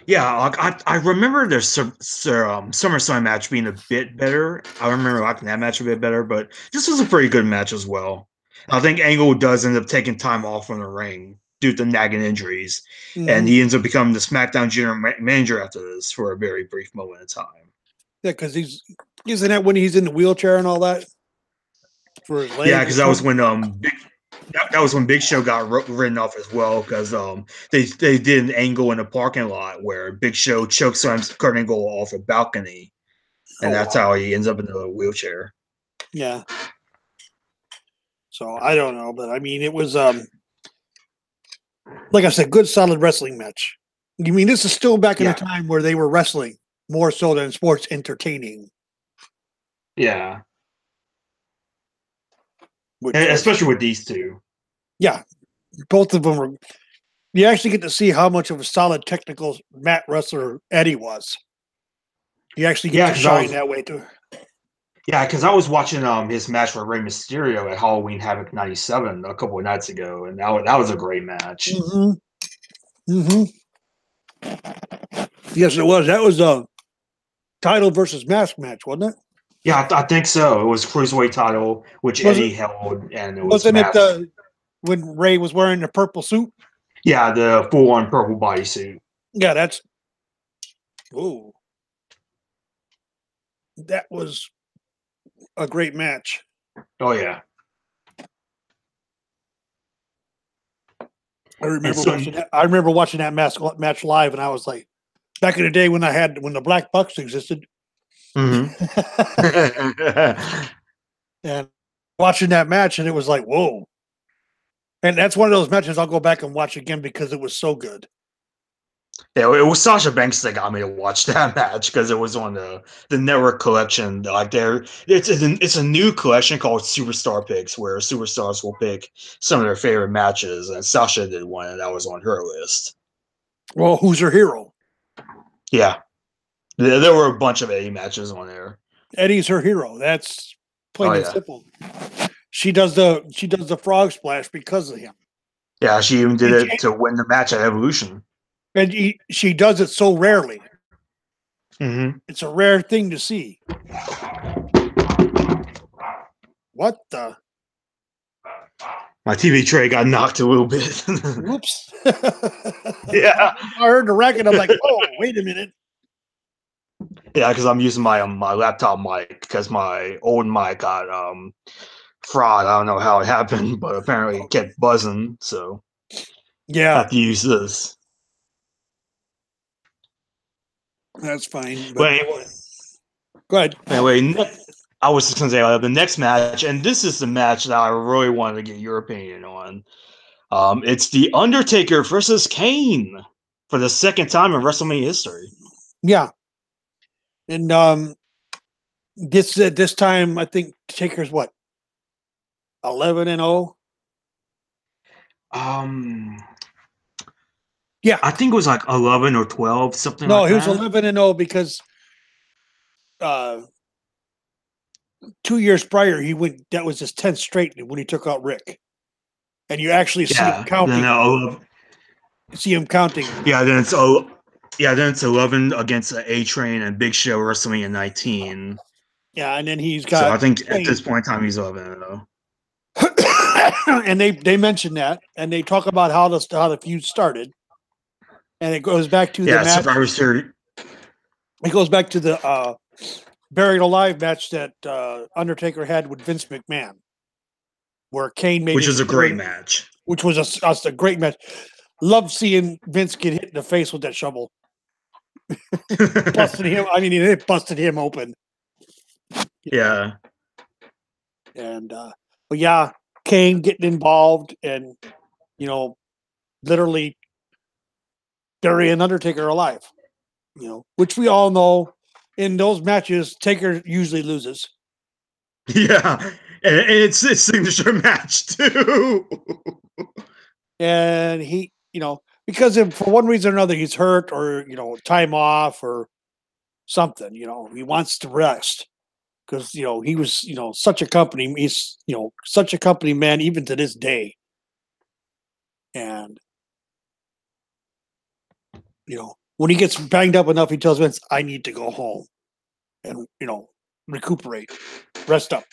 Yeah, I remember their SummerSlam match being a bit better. I remember liking that match a bit better, but this was a pretty good match as well. I think Angle does end up taking time off from the ring due to nagging injuries, and he ends up becoming the SmackDown general manager after this for a very brief moment in time. Yeah, because isn't that when he's in the wheelchair and all that for his Yeah, leg or because that was something? when that was when Big Show got written off as well because they did an angle in the parking lot where Big Show chokeslams Kurt Angle off a balcony, and Oh that's wow. how he ends up in the wheelchair. Yeah. So I don't know, but I mean, it was like I said, good solid wrestling match. You mean this is still back in a Yeah, time where they were wrestling more so than sports entertaining, yeah, which and was especially with these two. yeah, both of them were. You actually get to see how much of a solid technical mat wrestler Eddie was. You actually get Yeah, to because I shine was that way too. watching his match with Rey Mysterio at Halloween Havoc '97 a couple of nights ago, and that was a great match. Mm-hmm. Mm-hmm. Yes, it was. That was a title versus mask match, wasn't it? Yeah, I think so. It was cruiserweight title, which Was it? Eddie held, and it was Wasn't it masked. when Ray was wearing the purple suit? Yeah, the full-on purple bodysuit. Yeah, that's. Ooh, that was a great match. Oh yeah, I and remember so. watching that. I remember watching that match live, and I was like, back in the day when the Black Bucks existed, Mhm. and watching that match, and it was like, whoa. And that's one of those matches I'll go back and watch again because it was so good. Yeah, it was Sasha Banks that got me to watch that match because it was on the network collection. Like it's a new collection called Superstar Picks, where superstars will pick some of their favorite matches, and Sasha did one, and that was on her list. Well, who's her hero? Yeah, there were a bunch of A matches on there. Eddie's her hero. That's Oh plain and yeah, simple. She does the frog splash because of him, yeah. She even did and it to win the match at Evolution. she does it so rarely. Hmm. It's a rare thing to see. What the? My TV tray got knocked a little bit. Whoops! Yeah, I heard the racket. I'm like, oh, wait a minute. yeah, because I'm using my laptop mic because my old mic got fraud. I don't know how it happened, but apparently it kept buzzing, so I Yeah, have to use this. that's fine. But But anyway, go ahead. I was just gonna say the next match, and this is the match that I really wanted to get your opinion on. It's the Undertaker versus Kane for the second time in WrestleMania history. Yeah, and this time I think Taker's what 11-0. Um, Yeah, I think it was like 11 or 12, something no, like he was that. 11-0 because uh 2 years prior he went. That was his 10th straight when he took out Rick, and you actually see him Yeah, then counting. See him counting. yeah, then it's 11 against A Train and Big Show WrestleMania 19. Yeah, and then he's So got I think at this Kane. point in time he's 11 though. And they mention that, and they talk about how the feud started, and it goes back to the Yeah, match. Survivor Series. It goes back to the buried alive match that Undertaker had with Vince McMahon, where Kane made Which his is a great return, match. which was a great match. Love seeing Vince get hit in the face with that shovel, busted him. I mean, it busted him open. You know, Yeah. and but yeah, Kane getting involved and literally burying Undertaker alive. Which we all know in those matches, Taker usually loses. Yeah. And it's his signature match too. And he, because for one reason or another, he's hurt or, time off or something, he wants to rest because, he was, such a company, he's, such a company man, even to this day. And, when he gets banged up enough, he tells Vince, I need to go home and, recuperate, rest up.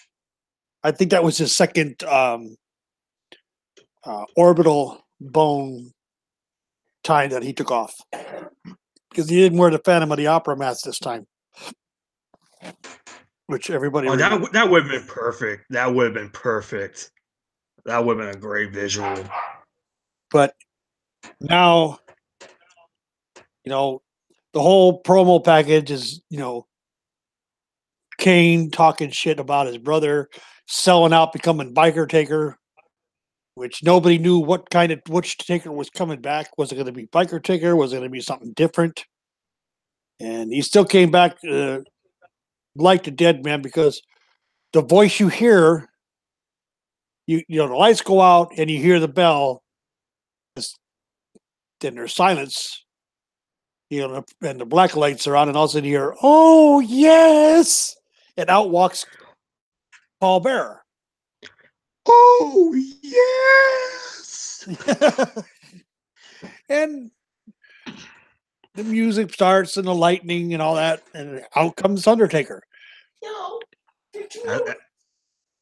I think that was his second orbital bone time that he took off because he didn't wear the Phantom of the Opera mask this time. which everybody Oh, remembers. that would have been perfect. That would have been perfect. That would have been a great visual. But now, the whole promo package is, Kane talking shit about his brother, selling out, becoming biker taker, which nobody knew which taker was coming back. Was it going to be biker taker? Was it going to be something different? And he still came back like the dead man, because the voice you hear, the lights go out and you hear the bell, then there's silence, and the black lights are on, and all of a sudden you hear, "Oh yes," and out walks Paul Bearer. Oh yes. And the music starts and the lightning and all that, and out comes Undertaker. Uh,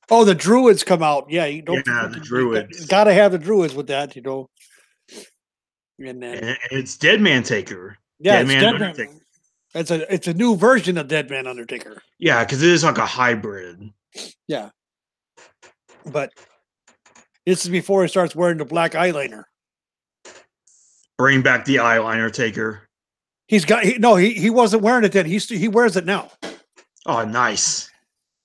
Oh, the Druids come out. Yeah, you don't yeah, forget the you Druids. got to have the Druids with that, And then And it's Dead Man Taker. yeah, Dead it's Man Dead Undertaker. Man. It's a new version of Dead Man Undertaker. Yeah, because it is like a hybrid. Yeah, but this is before he starts wearing the black eyeliner. Bring back the eyeliner taker. He wasn't wearing it then. He wears it now. Oh, nice.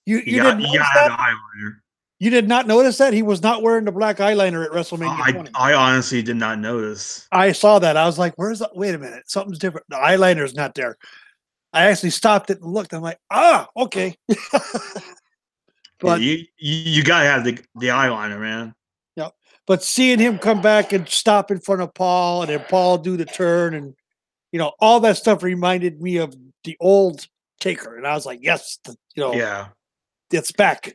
You didn't You notice gotta have that? the eyeliner. You did not notice that he was not wearing the black eyeliner at WrestleMania 20. I honestly did not notice. I saw that. I was like, "Where's the? Wait a minute, something's different. The eyeliner's not there." I actually stopped it and looked. I'm like, okay. Yeah, But you gotta have the eyeliner, man. yeah, but seeing him come back and stop in front of Paul, and then Paul do the turn, and all that stuff reminded me of the old Taker, and I was like, yes, Yeah. it's back.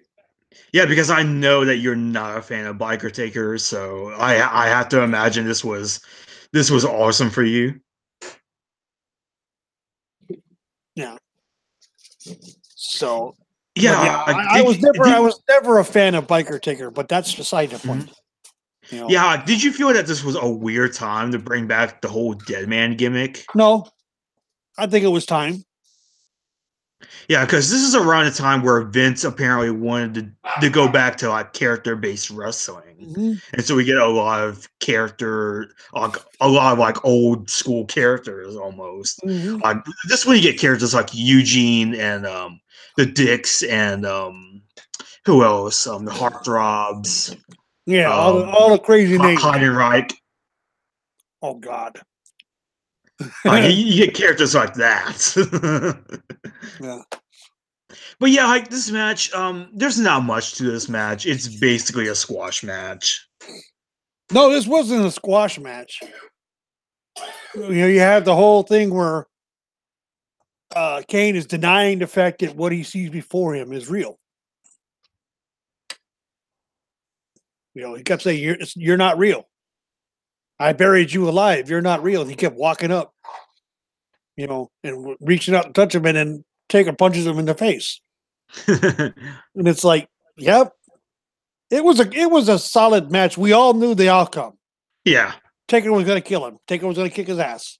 Yeah, because I know that you're not a fan of biker takers, so I have to imagine this was awesome for you. Yeah. So, but yeah, Yeah, I was never a fan of Biker Taker, but that's beside the point. Yeah, did you feel that this was a weird time to bring back the whole dead man gimmick? No, I think it was time. Yeah, because this is around the time where Vince apparently wanted to go back to like character based wrestling. Mm-hmm. And so we get a lot of a lot of like old school characters almost. Mm-hmm. This when you get characters like Eugene and the Dicks and who else? The Heartthrobs, Yeah, all the crazy names. Heidenreich. Oh God. You get characters like that. Yeah. But yeah, like this match, there's not much to this match. It's basically a squash match. No, this wasn't a squash match. You have the whole thing where Kane is denying the fact that what he sees before him is real. He kept saying, "You're not real. I buried you alive. You're not real." And he kept walking up, and reaching out to touch him, and then Taker punches him in the face. And it's like, yep, it was a solid match. We all knew the outcome. Yeah. Taker was going to kill him. Taker was going to kick his ass.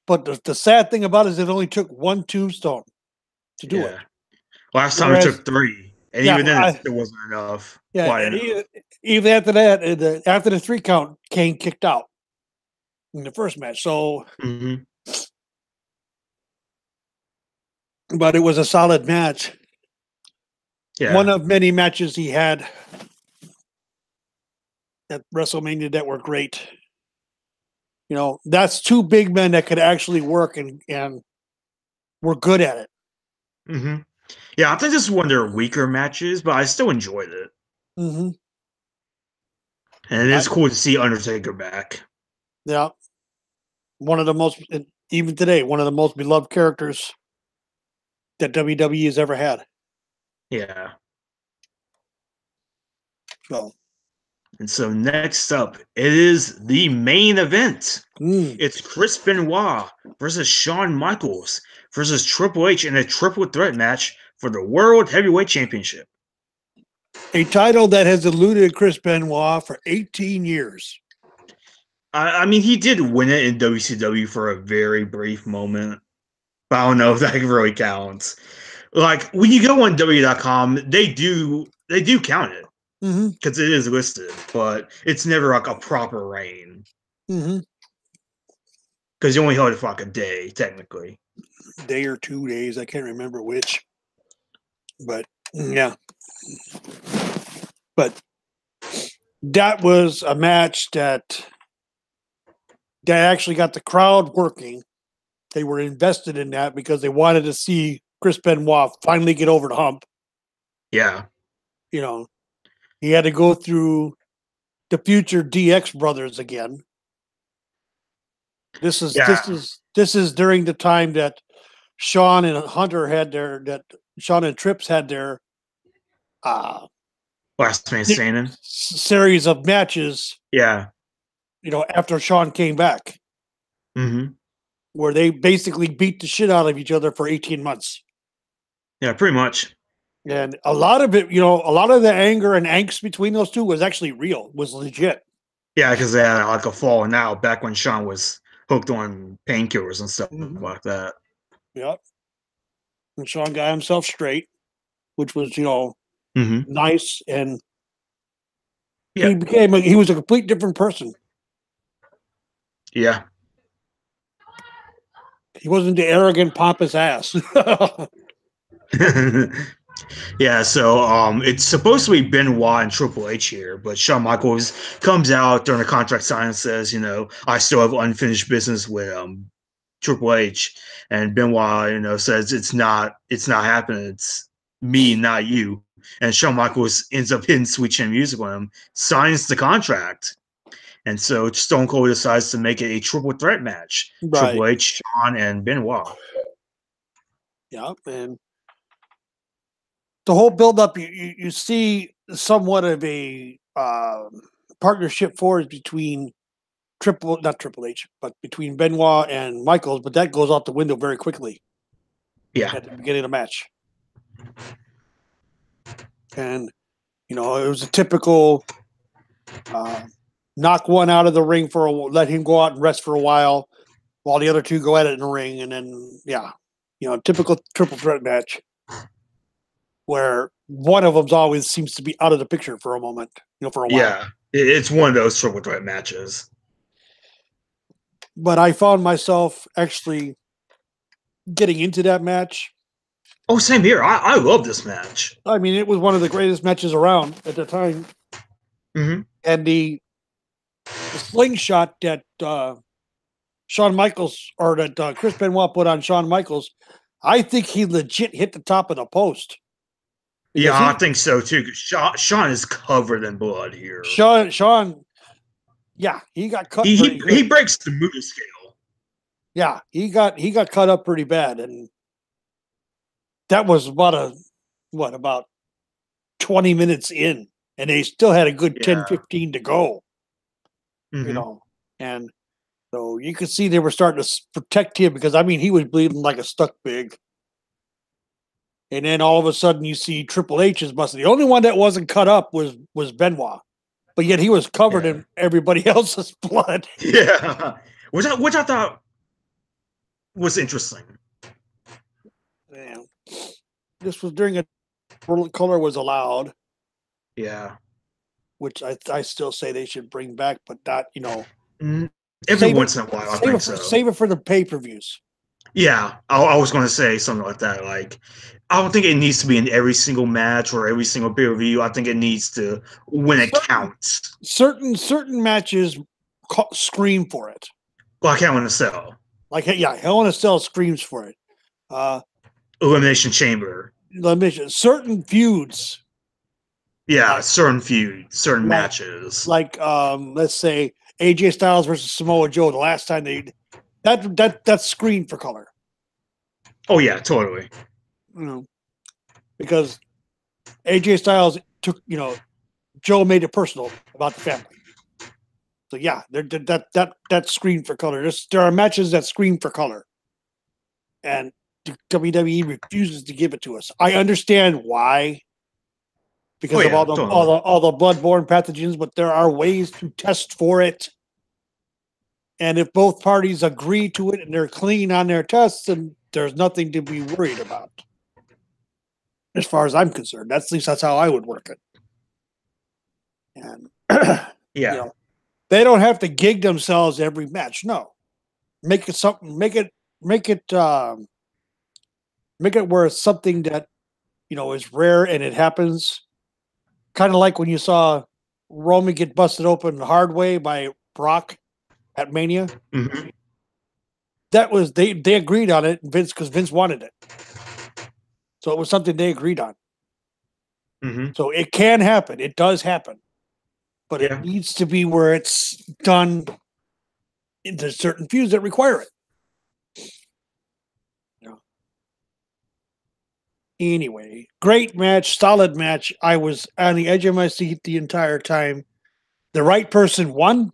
But the sad thing about it is it only took one tombstone to do it. Last time it took 3. And even then, it wasn't enough. Yeah. Even after that, after the 3 count, Kane kicked out in the first match. So, but it was a solid match. Yeah. One of many matches he had at WrestleMania that were great. That's 2 big men that could actually work and were good at it. Mm-hmm. Yeah, I think this is one of their weaker matches, but I still enjoyed it. Mm-hmm. And it's cool to see Undertaker back. Yeah. One of the most, even today, one of the most beloved characters that WWE has ever had. Yeah. And so next up, it is the main event. It's Chris Benoit versus Shawn Michaels versus Triple H in a triple threat match for the World Heavyweight Championship. A title that has eluded Chris Benoit for 18 years. I mean, he did win it in WCW for a very brief moment, but I don't know if that really counts. Like when you go on W.com, they do count it Mm-hmm. because it is listed, but it's never like a proper reign Mm-hmm. because you only held it for like a day technically. Day or 2 days, I can't remember which, but yeah. But that was a match that actually got the crowd working. They were invested in that because they wanted to see Chris Benoit finally get over the hump. Yeah. You know, he had to go through the future DX brothers again. This is during the time that Sean and Hunter had Sean and Trips had their uh, Last man standing. series of matches. Yeah. After Sean came back, Mm-hmm. where they basically beat the shit out of each other for 18 months. Yeah, pretty much. And a lot of it, a lot of the anger and angst between those two was actually real, was legit. Yeah, because they had like a falling out back when Sean was hooked on painkillers and stuff like that. Yep. And Sean got himself straight, which was, Mm-hmm. nice. And Yeah. he was a complete different person. Yeah. He wasn't the arrogant, pompous ass. Yeah, so it's supposed to be Benoit and Triple H here, but Shawn Michaels comes out during the contract signing and says, I still have unfinished business with Triple H, and Benoit, says it's not happening. It's me, not you. And Shawn Michaels ends up hitting Sweet Chin Music on him, signs the contract, and so Stone Cold decides to make it a triple threat match: Right. Triple H, Shawn, and Benoit. Yeah, and the whole build-up, you see somewhat of a partnership forged between not Triple H, but between Benoit and Michaels, but that goes out the window very quickly. Yeah. At the beginning of the match. And, it was a typical knock one out of the ring let him go out and rest for a while the other two go at it in the ring. And then, typical triple threat match where one of them's always seems to be out of the picture for a moment, for a while. Yeah, it's one of those triple threat matches. But I found myself actually getting into that match. Oh, same here. I love this match. I mean, it was one of the greatest matches around at the time. Mm-hmm. And the slingshot that Shawn Michaels or that Chris Benoit put on Shawn Michaels, I think he legit hit the top of the post. Yeah, I think so too. Sean is covered in blood here. Sean, yeah, he got cut. He breaks the Muta scale. Yeah, he got cut up pretty bad, and that was about 20 minutes in, and they still had a good 10-15 to go. Mm-hmm. And so you could see they were starting to protect him because he was bleeding like a stuck pig. And then all of a sudden you see Triple H's busted. The only one that wasn't cut up was Benoit, but yet he was covered in everybody else's blood. Yeah, which I thought was interesting. Yeah. This was during a color was allowed. Yeah, which I still say they should bring back, but not every once in a while. I think so. Save it for the pay-per-views. Yeah, I was going to say something like that. Like, I don't think it needs to be in every single match or every single pay-per-view. I think it needs to when it counts. Certain matches scream for it. Like Hell in a Cell. Hell in a Cell screams for it. Elimination Chamber. Certain feuds. Yeah, certain feuds, certain matches. Like let's say AJ Styles versus Samoa Joe. The last time that screened for color. Oh yeah, totally. Because AJ Styles took, Joe made it personal about the family. So yeah, that screened for color. There are matches that scream for color, and WWE refuses to give it to us. I understand why, because of all the bloodborne pathogens, but there are ways to test for it. And if both parties agree to it and they're clean on their tests, then there's nothing to be worried about. as far as I'm concerned. At least that's how I would work it. And Yeah. they don't have to gig themselves every match. No, make it something. Make it where it's something that is rare and it happens. Kind of like when you saw Roman get busted open the hard way by Brock at Mania. Mm-hmm. That was they agreed on it, Vince, because Vince wanted it. So it was something they agreed on. Mm-hmm. So it can happen. It does happen. But it needs to be where it's done. There's certain feuds that require it. Anyway, great match, solid match. I was on the edge of my seat the entire time. The right person won.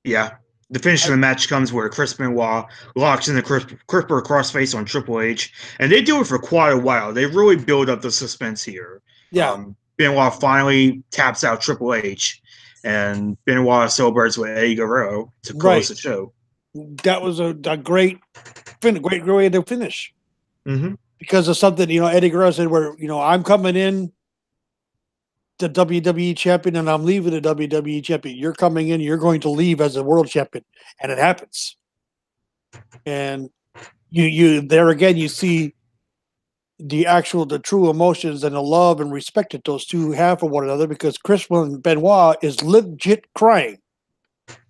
Yeah. The finish of the match comes where Chris Benoit locks in the Cripper crossface on Triple H, and they do it for quite a while. They really build up the suspense here. Yeah. Benoit finally taps out Triple H, and Benoit celebrates with Eddie Guerrero to close the show. That was a great way to finish. Mm-hmm. Because of something, Eddie Guerrero said, where, I'm coming in the WWE champion and I'm leaving the WWE champion. You're coming in, you're going to leave as a world champion. And it happens. And you there again, you see the true emotions and the love and respect that those two have for one another, because Chris Benoit is legit crying.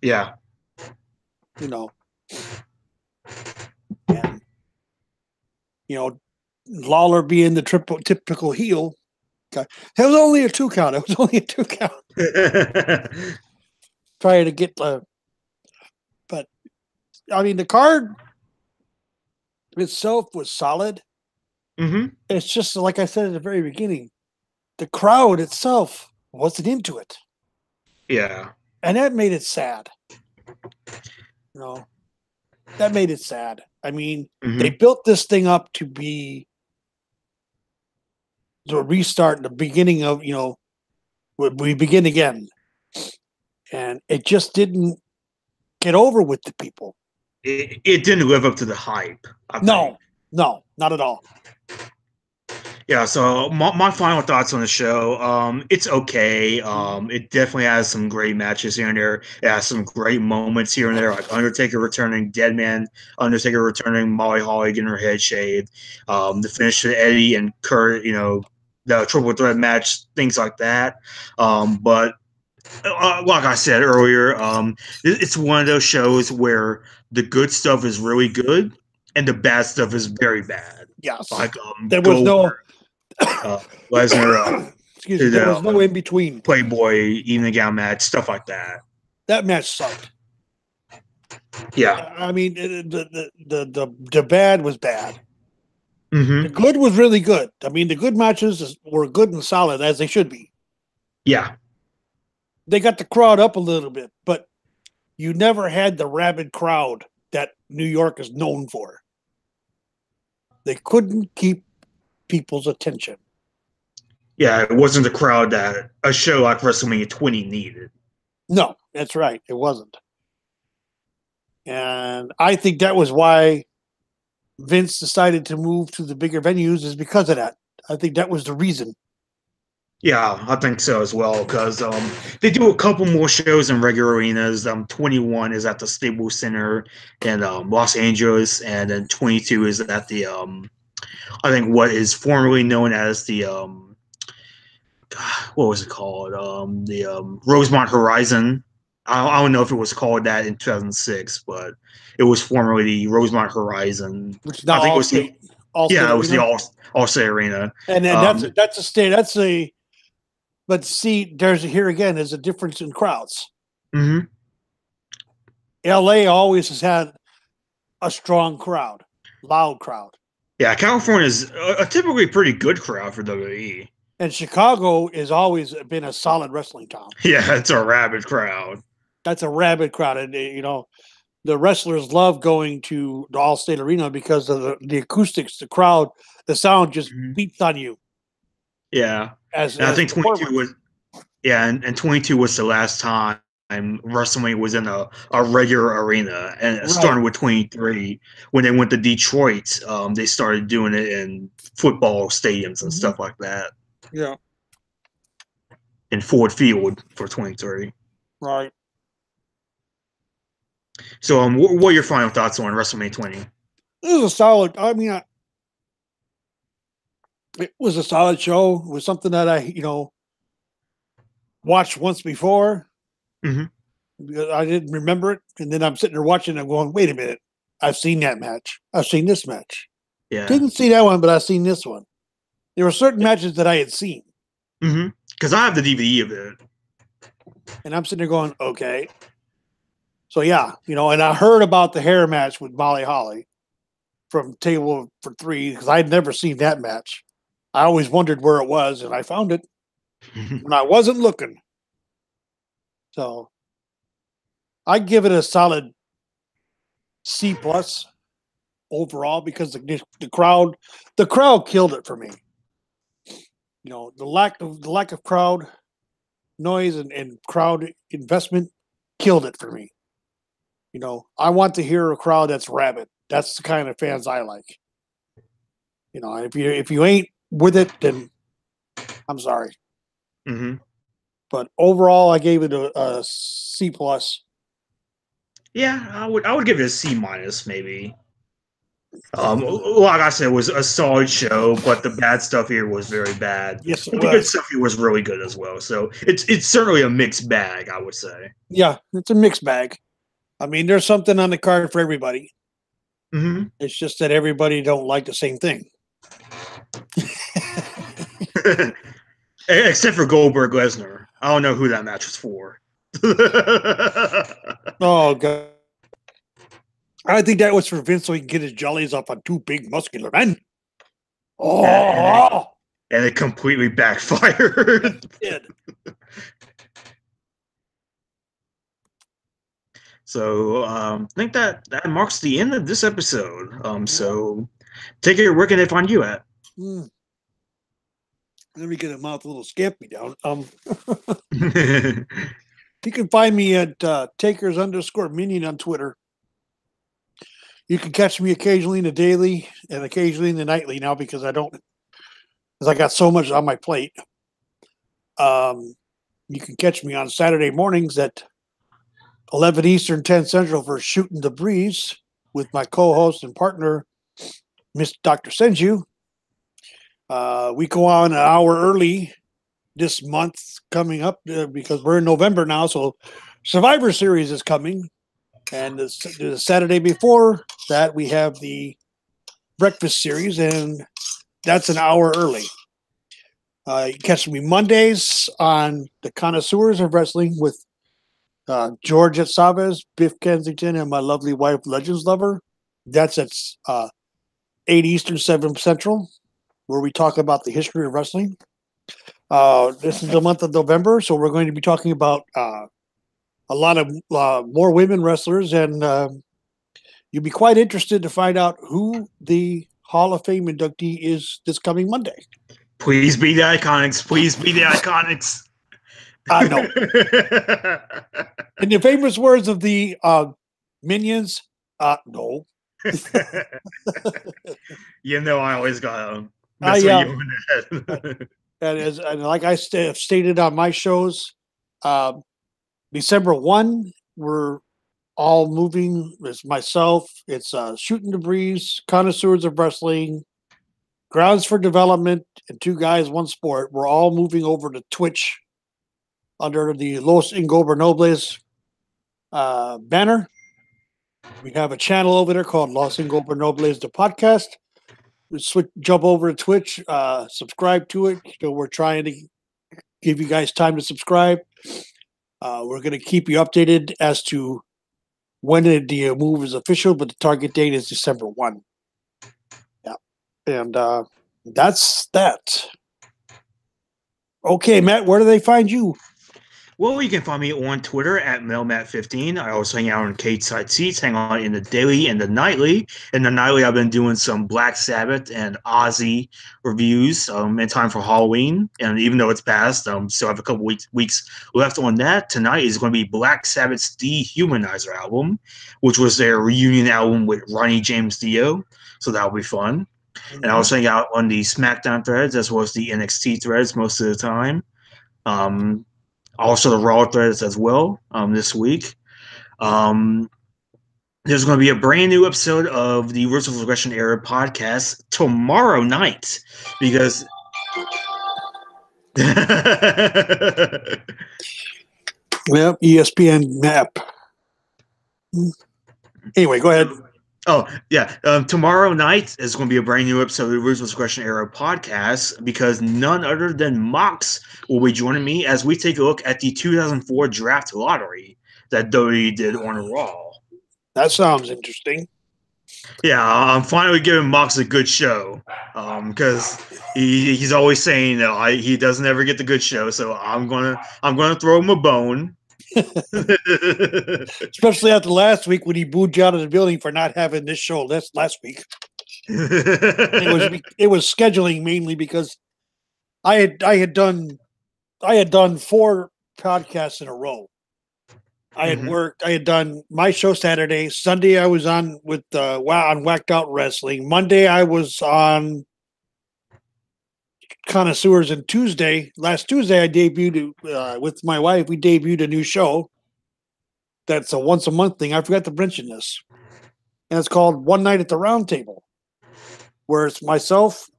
Yeah. And, Lawler being the typical heel. It was only a 2 count. Trying to get but I mean, the card itself was solid. Mm-hmm. It's just like I said at the very beginning, the crowd itself wasn't into it. Yeah. And that made it sad. That made it sad. I mean, they built this thing up to be the restart, the beginning of, we begin again. And it just didn't get over with the people. It didn't live up to the hype. No, not at all. Yeah, so my final thoughts on the show, it's okay. It definitely has some great matches here and there. It has some great moments here and there, like Undertaker returning, Deadman, Undertaker returning, Molly Holly getting her head shaved, the finish of Eddie and Kurt, the triple threat match, things like that. But like I said earlier, it's one of those shows where the good stuff is really good and the bad stuff is very bad. Yes, like there was Goldberg, Lesnar, excuse me, there was no in between. Playboy evening gown match, stuff like that. That match sucked. Yeah, I mean, the bad was bad. Mm-hmm. The good was really good. I mean, the good matches were good and solid, as they should be. Yeah. They got the crowd up a little bit, but you never had the rabid crowd that New York is known for. They couldn't keep people's attention. Yeah, it wasn't the crowd that a show like WrestleMania 20 needed. No, that's right. It wasn't. And I think that was why Vince decided to move to the bigger venues, is because of that. I think that was the reason. Yeah, I think so as well, because they do a couple more shows in regular arenas. 21 is at the Staples Center in Los Angeles, and then 22 is at the I think what is formerly known as the what was it called? The Rosemont Horizon. I don't know if it was called that in 2006, but it was formerly the Rosemont Horizon. Which now I think it was the it was the Allstate Arena. And then that's a state. That's a. But see, there's a difference in crowds. Mm-hmm. LA always has had a strong crowd, loud crowd. Yeah, California is a typically pretty good crowd for WWE. And Chicago has always been a solid wrestling town. Yeah, it's a rabid crowd. That's a rabid crowd. And, the wrestlers love going to the Allstate Arena because of the acoustics, the crowd, the sound just beats on you. Yeah. I think 22 was, and 22 was the last time WrestleMania was in a regular arena, and it Right. started with 23. When they went to Detroit, they started doing it in football stadiums and Mhm. stuff like that, Yeah. in Ford Field for 23. Right. So, what are your final thoughts on WrestleMania 20? It was a solid. I mean, it was a solid show. It was something that I watched once before Hmm. because I didn't remember it, and then I'm sitting there watching. And I'm going, wait a minute. I've seen that match. I've seen this match. Yeah. Didn't see that one, but I've seen this one. There were certain matches that I had seen, Hmm. Because I have the DVD of it. and I'm sitting there going, okay. So yeah, and I heard about the hair match with Molly Holly from Table for Three because I'd never seen that match. I always wondered where it was, and I found it when I wasn't looking. So I give it a solid C+ overall because the crowd killed it for me. The lack of crowd noise and crowd investment killed it for me. I want to hear a crowd that's rabid. That's the kind of fans I like. If you ain't with it, then I'm sorry. Hmm. But overall, I gave it a C+. Yeah, I would give it a C- maybe. Like I said, it was a solid show, but the bad stuff here was very bad. Yes, it But the good was. stuff here was really good as well. So it's certainly a mixed bag, I would say. Yeah, it's a mixed bag. I mean, there's something on the card for everybody. Hmm. It's just that everybody don't like the same thing. Except for Goldberg Lesnar, I don't know who that match was for. Oh god. I think that was for Vince so he can get his jollies off on two big muscular men. and, and it Oh, and it completely backfired. did. So I think that marks the end of this episode. Yeah. So take it. Where can they find you at? Hmm. Let me get a mouth a little scampy down. You can find me at Takers_Minion on Twitter. You can catch me occasionally in the daily and occasionally in the nightly now because I got so much on my plate. Um, you can catch me on Saturday mornings at 11 Eastern, 10 Central for Shootin da Breeze with my co-host and partner, Miss Dr. Senju. We go on an hour early this month coming up because we're in November now. So Survivor Series is coming. And the Saturday before that, we have the Breakfast Series, and that's an hour early. You catch me Mondays on the Connoisseurs of Wrestling with George at Savez, Biff Kensington, and my lovely wife, Legends Lover. That's at 8 Eastern, 7 Central, where we talk about the history of wrestling. This is the month of November, so we're going to be talking about a lot of more women wrestlers, and you'll be quite interested to find out who the Hall of Fame inductee is this coming Monday. Please be the Iconics. Please be the Iconics. No. In the famous words of the Minions, no. I always gotta I mess with you on that. and like I stated on my shows, uh, December 1, we're all moving. It's myself. It's Shootin da Breeze, Connoisseurs of Wrestling, Grounds for Development, and Two Guys, One Sport. We're all moving over to Twitch under the Los Ingobernables banner. We have a channel over there called Los Ingobernables, the podcast. Jump over to Twitch, subscribe to it. We're trying to give you guys time to subscribe. We're going to keep you updated as to when the move is official, but the target date is December 1. Yeah. And that's that. Okay, Matt, where do they find you? Well, you can find me on Twitter at MelMat15. I also hang out on Cage Side Seats, hang out in the daily and the nightly. In the nightly, I've been doing some Black Sabbath and Ozzy reviews in time for Halloween. And even though it's past, still have a couple weeks left on that. Tonight is going to be Black Sabbath's Dehumanizer album, which was their reunion album with Ronnie James Dio. So that'll be fun. And I also hang out on the SmackDown threads as well as the NXT threads most of the time. Um, Also the Raw threads as well this week. Um, there's going to be a brand new episode of the Ruthless Regression Era podcast tomorrow night because Yep, ESPN map. Anyway, go ahead. Oh, yeah. Tomorrow night is going to be a brand new episode of the Ruthless Regression Era podcast because none other than Mox will be joining me as we take a look at the 2004 draft lottery that WWE did on Raw. That sounds interesting. Yeah, I'm finally giving Mox a good show because he's always saying that he doesn't ever get the good show, so I'm gonna throw him a bone. Especially after last week when he booed you out of the building for not having this show last week. It was scheduling mainly because I had done 4 podcasts in a row. I had worked. I had done my show Saturday. Sunday I was on with on Whacked Out Wrestling. Monday I was on Connoisseurs, and last Tuesday I debuted with my wife. We debuted a new show that's a once a month thing. I forgot to mention this, and it's called One Night at the Round Table, where it's myself,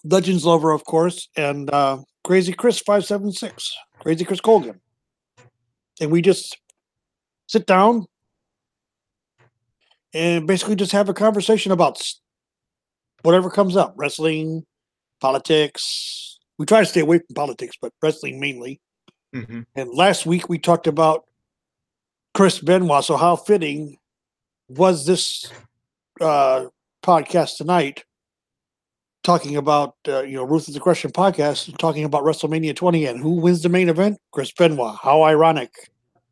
Legends Lover, of course, and Crazy Chris 576, Crazy Chris Colgan. And we just sit down and basically just have a conversation about whatever comes up. Wrestling, politics. We try to stay away from politics, but wrestling mainly. Mm-hmm. And last week we talked about Chris Benoit. So how fitting was this podcast tonight talking about, Ruthless Aggression podcast, talking about Wrestlemania 20 and who wins the main event? Chris Benoit. How ironic.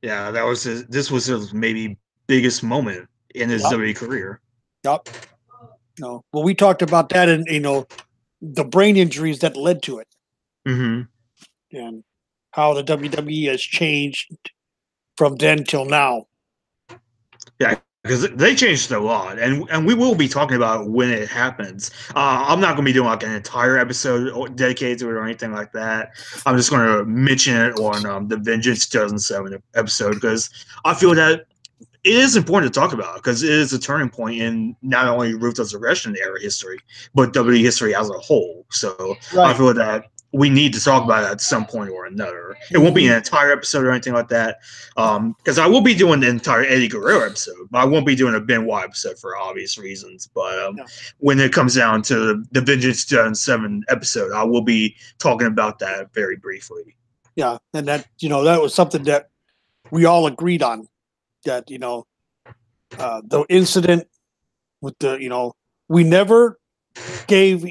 Yeah, this was his maybe biggest moment in his WWE career. Yep. No. Well, we talked about that and, the brain injuries that led to it. Mm-hmm. And how the WWE has changed from then till now. Yeah, because they changed a lot, and we will be talking about when it happens. I'm not going to be doing like an entire episode dedicated to it or anything like that. I'm just going to mention it on the Vengeance 2007 episode because I feel that it is important to talk about because it is a turning point in not only Ruthless Aggression era history, but WWE history as a whole. So right. I feel that we need to talk about it at some point or another. It won't be an entire episode or anything like that, because I will be doing the entire Eddie Guerrero episode, but I won't be doing a Benoit episode for obvious reasons. But when it comes down to the Vengeance 2007 episode, I will be talking about that very briefly. Yeah, and that that was something that we all agreed on. That the incident with the we never gave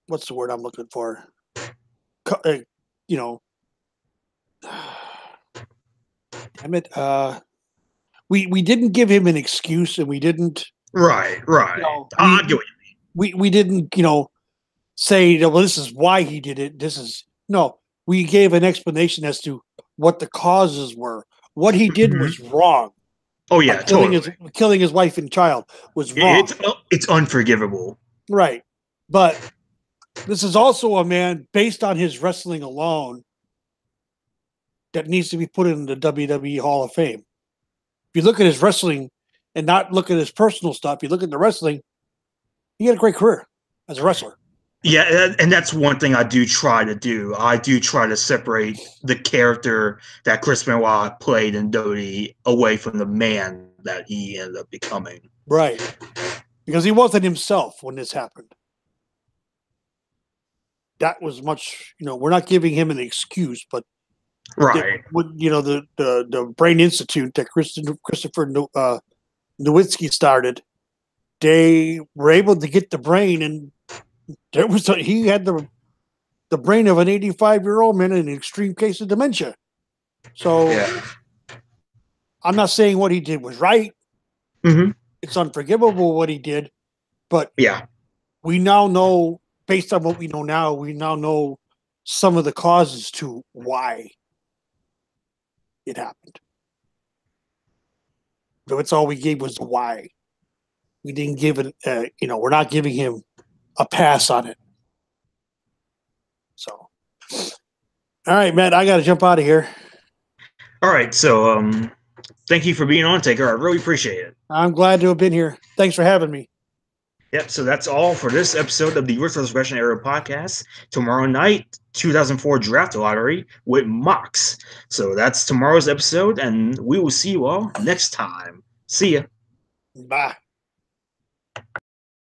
what's the word I'm looking for? Damn it. We didn't give him an excuse, and we didn't. Right. I get what you mean. We didn't, say, well, this is why he did it. We gave an explanation as to what the causes were. What he did was wrong. Oh yeah, killing his wife and child was wrong. It's unforgivable. Right, but this is also a man based on his wrestling alone that needs to be put in the WWE Hall of Fame. If you look at his wrestling and not look at his personal stuff, you look at the wrestling, he had a great career as a wrestler. Yeah, and that's one thing I do try to do. I do try to separate the character that Chris Benoit played in WWE away from the man that he ended up becoming. Right. Because he wasn't himself when this happened. That was much, we're not giving him an excuse, but right. The Brain Institute that Christopher Nowitzki started, they were able to get the brain, and he had the the brain of an 85-year-old man in an extreme case of dementia. So Yeah. I'm not saying what he did was right. Mm-hmm. It's unforgivable what he did, but Yeah. we now know, based on what we know now, we now know some of the causes to why it happened. That's all we gave was the why. We didn't give it, we're not giving him a pass on it. So, all right, Matt, I got to jump out of here. All right. So, thank you for being on, Taker. I really appreciate it. I'm glad to have been here. Thanks for having me. Yep. So that's all for this episode of the Ruthless Aggression Era podcast. Tomorrow night, 2004 Draft Lottery with Mox. So that's tomorrow's episode, and we will see you all next time. See ya. Bye.